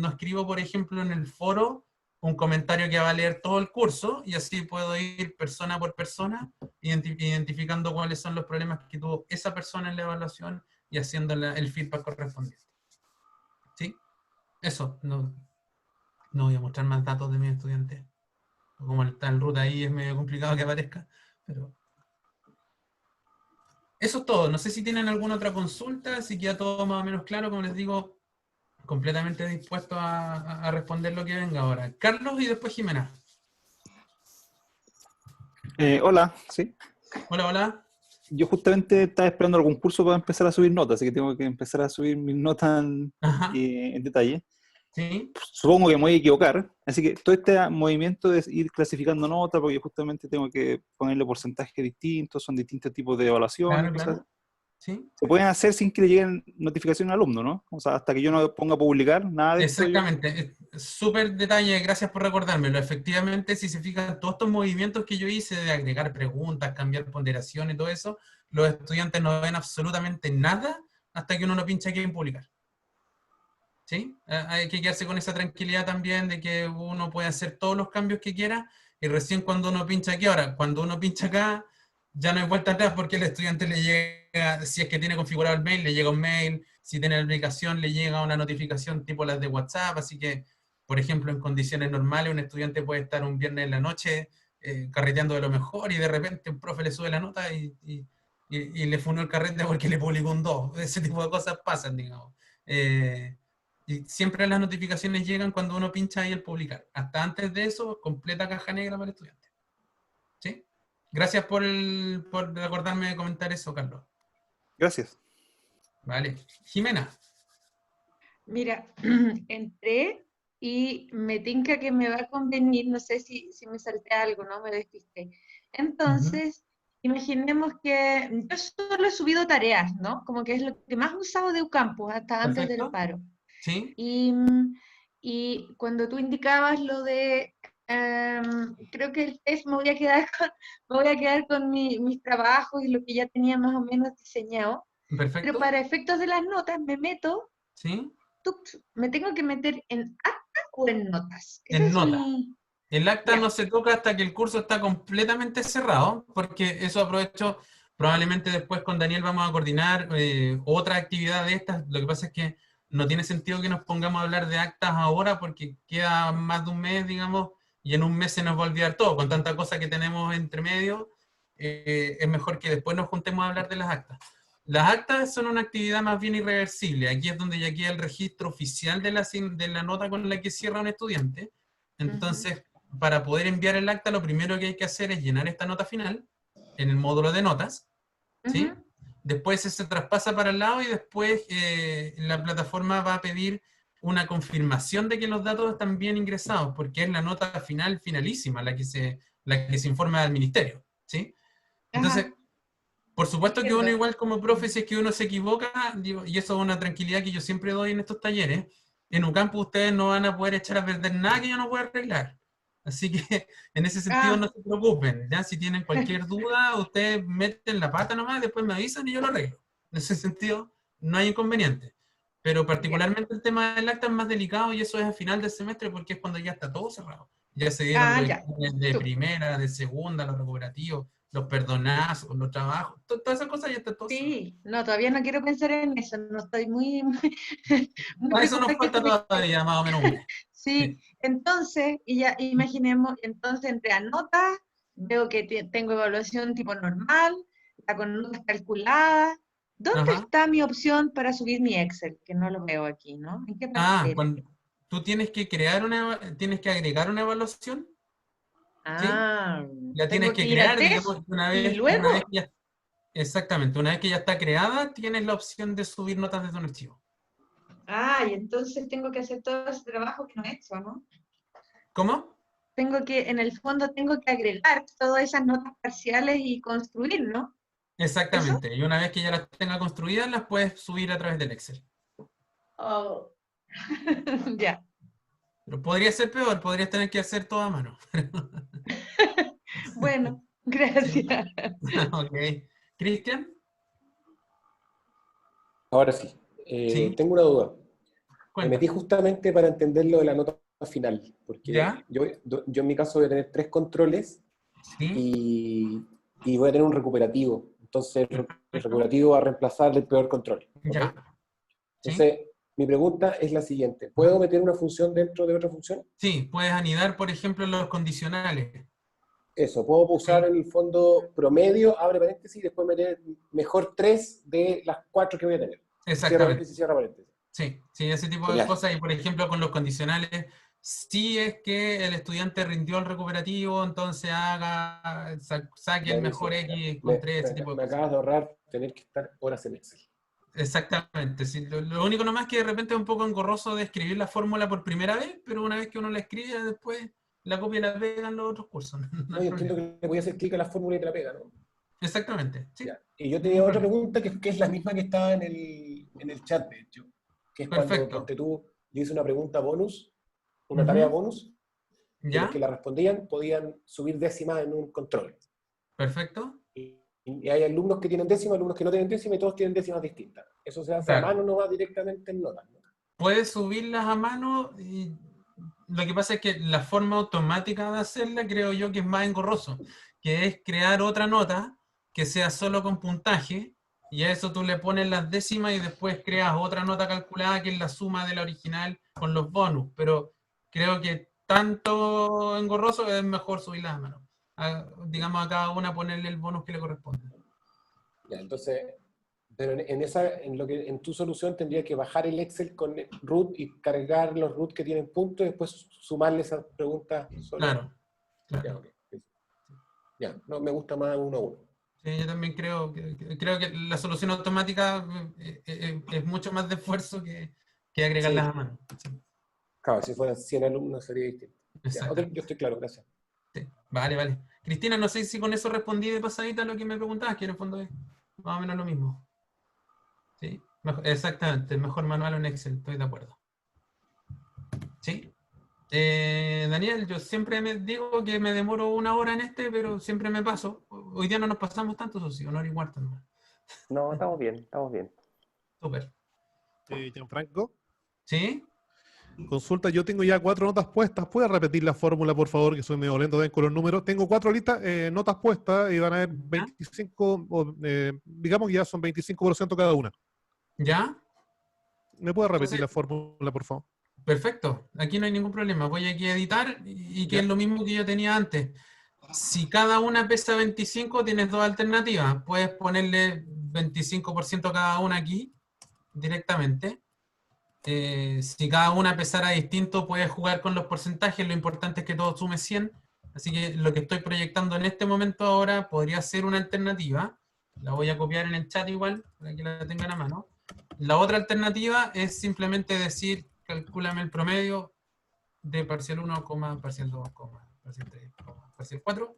escribo, por ejemplo, en el foro un comentario que va a leer todo el curso, y así puedo ir persona por persona identificando cuáles son los problemas que tuvo esa persona en la evaluación y haciendo el feedback correspondiente. ¿Sí? Eso, no voy a mostrar más datos de mis estudiantes. Como está el root ahí, es medio complicado que aparezca, pero eso es todo. No sé si tienen alguna otra consulta, si queda todo más o menos claro. Como les digo, completamente dispuesto a responder lo que venga ahora. Carlos y después Jimena. Hola, sí. Hola, hola. Yo justamente estaba esperando algún curso para empezar a subir notas, así que tengo que empezar a subir mis notas en detalle. ¿Sí? Supongo que me voy a equivocar, así que todo este movimiento de ir clasificando notas, porque justamente tengo que ponerle porcentajes distintos, son distintos tipos de evaluaciones, Claro, cosas. claro. ¿Sí? Se pueden hacer sin que le lleguen notificaciones al alumno, ¿no? O sea, hasta que yo no ponga a publicar, nada de esto. Exactamente, súper detalle, gracias por recordármelo. Efectivamente, si se fijan, todos estos movimientos que yo hice de agregar preguntas, cambiar ponderación y todo eso, los estudiantes no ven absolutamente nada hasta que uno no pincha aquí en publicar. ¿Sí? Hay que quedarse con esa tranquilidad también de que uno puede hacer todos los cambios que quiera, y recién cuando uno pincha aquí, ahora, cuando uno pincha acá, ya no hay vuelta atrás porque el estudiante le llega, si es que tiene configurado el mail, le llega un mail, si tiene la aplicación, le llega una notificación tipo las de WhatsApp, así que, por ejemplo, en condiciones normales, un estudiante puede estar un viernes en la noche carreteando de lo mejor, y de repente un profe le sube la nota y le funó el carrete porque le publicó un 2. Ese tipo de cosas pasan, digamos. Y siempre las notificaciones llegan cuando uno pincha ahí el publicar. Hasta antes de eso, completa caja negra para el estudiante. ¿Sí? Gracias por acordarme de comentar eso, Carlos. Gracias. Vale. Jimena. Mira, entré y me tinca que me va a convenir, no sé si me salté algo, ¿no? Me despisté. Entonces, imaginemos que yo solo he subido tareas, ¿no? Como que es lo que más he usado de Ucampus hasta antes del Perfecto. paro. ¿Sí? Y cuando tú indicabas lo de, creo que el test me voy a quedar con mis trabajos y lo que ya tenía más o menos diseñado. Perfecto. Pero para efectos de las notas me meto, ¿Sí? me tengo que meter en acta o en notas. En notas. El acta no se toca hasta que el curso está completamente cerrado, porque eso aprovecho, probablemente después con Daniel vamos a coordinar otra actividad de estas. Lo que pasa es que no tiene sentido que nos pongamos a hablar de actas ahora porque queda más de un mes, digamos, y en un mes se nos va a olvidar todo. Con tanta cosa que tenemos entre medio, es mejor que después nos juntemos a hablar de las actas. Las actas son una actividad más bien irreversible. Aquí es donde ya queda el registro oficial de la nota con la que cierra un estudiante. Entonces, para poder enviar el acta, lo primero que hay que hacer es llenar esta nota final en el módulo de notas, ¿sí? Después se traspasa para el lado y después la plataforma va a pedir una confirmación de que los datos están bien ingresados, porque es la nota final finalísima la que se informa al ministerio, ¿sí? Entonces, por supuesto que uno igual como profe, si es que uno se equivoca, digo, y eso es una tranquilidad que yo siempre doy en estos talleres, en Ucampus ustedes no van a poder echar a perder nada que yo no pueda arreglar. Así que en ese sentido no se preocupen, ¿ya? Si tienen cualquier duda, ustedes meten la pata nomás, después me avisan y yo lo arreglo. En ese sentido no hay inconveniente. Pero particularmente el tema del acta es más delicado y eso es al final del semestre porque es cuando ya está todo cerrado. Ya se dieron los exámenes de primera, de segunda, los recuperativos, los perdonazos, los trabajos, todas esas cosas ya está todo cerrado. Sí, no, todavía no quiero pensar en eso, no estoy muy A eso nos falta todavía, más o menos un mes. Sí, entonces, y ya imaginemos, entonces entre anotas, veo que tengo evaluación tipo normal, está con notas calculadas. ¿Dónde está mi opción para subir mi Excel? Que no lo veo aquí, ¿no? ¿En qué parte? Cuando tú tienes que agregar una evaluación. ¿Sí? La tienes que crear, digamos, una vez que ya, exactamente, una vez que ya está creada, tienes la opción de subir notas desde un archivo. Y entonces tengo que hacer todo ese trabajo que no he hecho, ¿no? ¿Cómo? En el fondo tengo que agregar todas esas notas parciales y construir, ¿no? Exactamente. Y una vez que ya las tenga construidas, las puedes subir a través del Excel. Oh. Ya. Pero podría ser peor, podrías tener que hacer todo a mano. Bueno, Sí. gracias. Ok. Cristian, Ahora sí. sí, Tengo una duda. Me metí cuenta. justamente para entender lo de la nota final, porque ¿Ya? yo en mi caso voy a tener 3 controles Sí. y voy a tener un recuperativo. Entonces, el Perfecto. recuperativo va a reemplazar el peor control. ¿Ok? Ya. Sí. Entonces, mi pregunta es la siguiente. ¿Puedo meter una función dentro de otra función? Sí, puedes anidar, por ejemplo, los condicionales. Eso, puedo usar Sí. en el fondo promedio, abre paréntesis, y después meter mejor 3 de las 4 que voy a tener. Cierra Exactamente. paréntesis, cierra paréntesis. Sí, sí, ese tipo de Genial. cosas. Y por ejemplo, con los condicionales, si es que el estudiante rindió el recuperativo, entonces saque el mejor Buenísimo. X con 3, ese tipo de Me cosas. acabas de ahorrar tener que estar horas en Excel. Exactamente. Sí, lo único nomás que de repente es un poco engorroso de escribir la fórmula por primera vez, pero una vez que uno la escribe, después la copia y la pega en los otros cursos. No No, hay yo entiendo problema. que le voy a hacer clic a la fórmula y te la pega, ¿no? Exactamente. Sí, Ya. Y yo tenía ningún otra problema. pregunta que es la misma que estaba en el chat, de hecho, que es cuando, Perfecto. ponte tú, yo hice una pregunta bonus, una Ujú. tarea bonus, y los ¿Ya? que la respondían podían subir décimas en un control. Perfecto. Y hay alumnos que tienen décimas, alumnos que no tienen décimas, y todos tienen décimas distintas. Eso se hace a Claro. mano, no va directamente en notas, ¿no? Puedes subirlas a mano y lo que pasa es que la forma automática de hacerla creo yo que es más engorroso, que es crear otra nota que sea solo con puntaje y a eso tú le pones las décimas y después creas otra nota calculada que es la suma de la original con los bonus, pero creo que tanto engorroso es mejor subirlas a mano. Digamos a cada una ponerle el bonus que le corresponde. Ya, entonces, pero en tu solución tendría que bajar el Excel con root y cargar los root que tienen puntos y después sumarle esas preguntas solo. Claro, Ya, claro. ok. Ya, no, me gusta más uno a uno. Sí, yo también creo que la solución automática es mucho más de esfuerzo que agregarlas Sí, a mano. Sí, claro, si fueran 100 alumnos sería distinto. Ya, ok, yo exactamente. estoy claro, gracias. Sí. Vale, vale. Cristina, no sé si con eso respondí de pasadita a lo que me preguntabas, que en el fondo es más o menos lo mismo. Sí, exactamente, mejor manual en Excel, estoy de acuerdo. Sí. Daniel, yo siempre me digo que me demoro 1 hora en este, pero siempre me paso. Hoy día no nos pasamos tanto, eso sí, 1 hora y cuarto nomás. No, estamos bien, estamos bien. Súper. Gianfranco, ¿Sí? consulta, yo tengo ya 4 notas puestas. ¿Puedes repetir la fórmula, por favor? Que soy medio lento con los números. Tengo 4 listas, notas puestas y van a haber 25, digamos que ya son 25% cada una. ¿Ya? ¿Me puedes repetir Entonces, la fórmula, por favor? perfecto, aquí no hay ningún problema. Voy aquí a editar y que es ¿Ya? lo mismo que yo tenía antes. Si cada una pesa 25, tienes dos alternativas. Puedes ponerle 25% cada una aquí directamente. Si cada una pesara distinto, puedes jugar con los porcentajes. Lo importante es que todo sume 100. Así que lo que estoy proyectando en este momento ahora podría ser una alternativa. La voy a copiar en el chat igual, para que la tengan a mano. La otra alternativa es simplemente decir, calcúlame el promedio de parcial 1, parcial 2, parcial 3, parcial 4.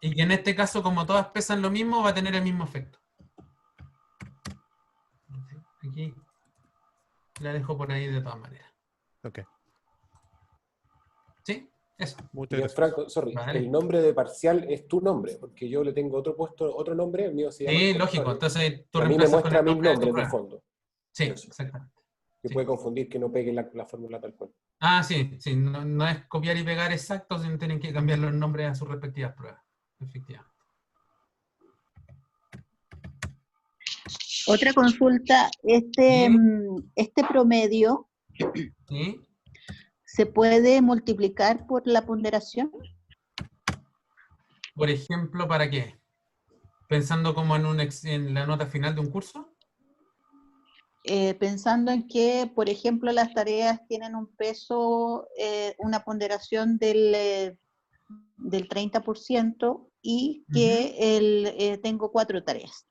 Y que en este caso, como todas pesan lo mismo, va a tener el mismo efecto. Aquí la dejo por ahí de todas maneras. Ok. ¿Sí? Eso. Muchas Y gracias. Franco, sorry, Vale. el nombre de parcial es tu nombre, porque yo le tengo otro nombre, el mío se llama Sí, lógico. control. Entonces tú Y a mí me reemplazas con muestra el mis nombre de tu nombres de prueba. fondo. Sí, Eso. exactamente. Que Sí. puede confundir que no pegue la fórmula tal cual. Ah, sí, sí. No es copiar y pegar exacto, sino tienen que cambiar los nombres a sus respectivas pruebas. Efectivamente. Otra consulta, ¿Sí? este promedio ¿Sí? se puede multiplicar por la ponderación. Por ejemplo, ¿para qué? Pensando como en la nota final de un curso. Pensando en que, por ejemplo, las tareas tienen un peso, una ponderación del 30% y que tengo 4 tareas.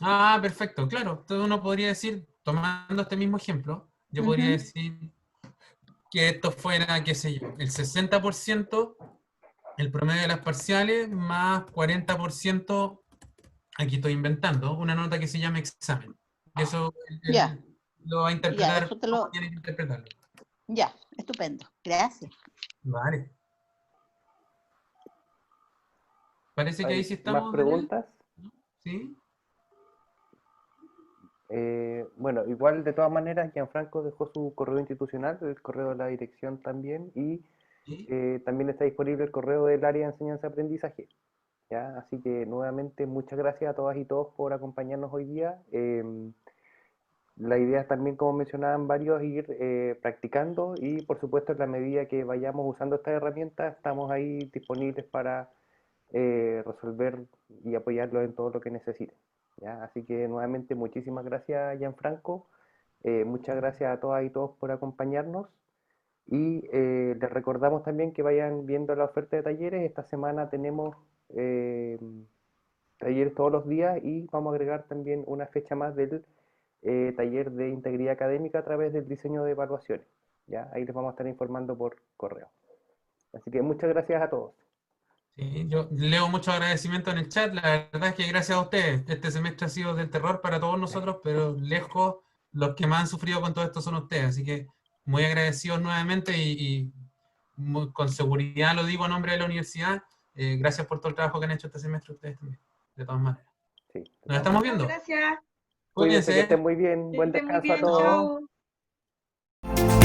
Ah, perfecto, claro. Entonces uno podría decir, tomando este mismo ejemplo, yo podría decir que esto fuera, qué sé yo, el 60% el promedio de las parciales más 40% aquí estoy inventando, una nota que se llama examen. Eso Ya. lo va a Ya, interpretar eso te como lo... tiene que interpretarlo. Ya, estupendo. Gracias. Vale. Parece que ahí ¿Hay sí más estamos, Daniel. preguntas? ¿Sí? Bueno, igual de todas maneras, Gianfranco dejó su correo institucional, el correo de la dirección también, y ¿Sí? también está disponible el correo del área de enseñanza-aprendizaje. ¿Ya? Así que nuevamente muchas gracias a todas y todos por acompañarnos hoy día. La idea es también, como mencionaban varios, ir practicando y por supuesto en la medida que vayamos usando estas herramientas, estamos ahí disponibles para resolver y apoyarlos en todo lo que necesiten. ¿Ya? Así que nuevamente muchísimas gracias, Gianfranco. Muchas gracias a todas y todos por acompañarnos. Y les recordamos también que vayan viendo la oferta de talleres. Esta semana tenemos talleres todos los días y vamos a agregar también una fecha más del taller de integridad académica a través del diseño de evaluaciones. ¿Ya? Ahí les vamos a estar informando por correo. Así que muchas gracias a todos. Sí, yo leo muchos agradecimientos en el chat. La verdad es que gracias a ustedes. Este semestre ha sido del terror para todos nosotros, pero lejos los que más han sufrido con todo esto son ustedes. Así que muy agradecidos nuevamente y con seguridad lo digo a nombre de la universidad. Gracias por todo el trabajo que han hecho este semestre ustedes también, de todas maneras. Sí, Nos estamos Muchas viendo. gracias. cuídense, que Cuídense. estén muy bien. Que Buen estén muy descanso a bien. todos. Chao. Chao.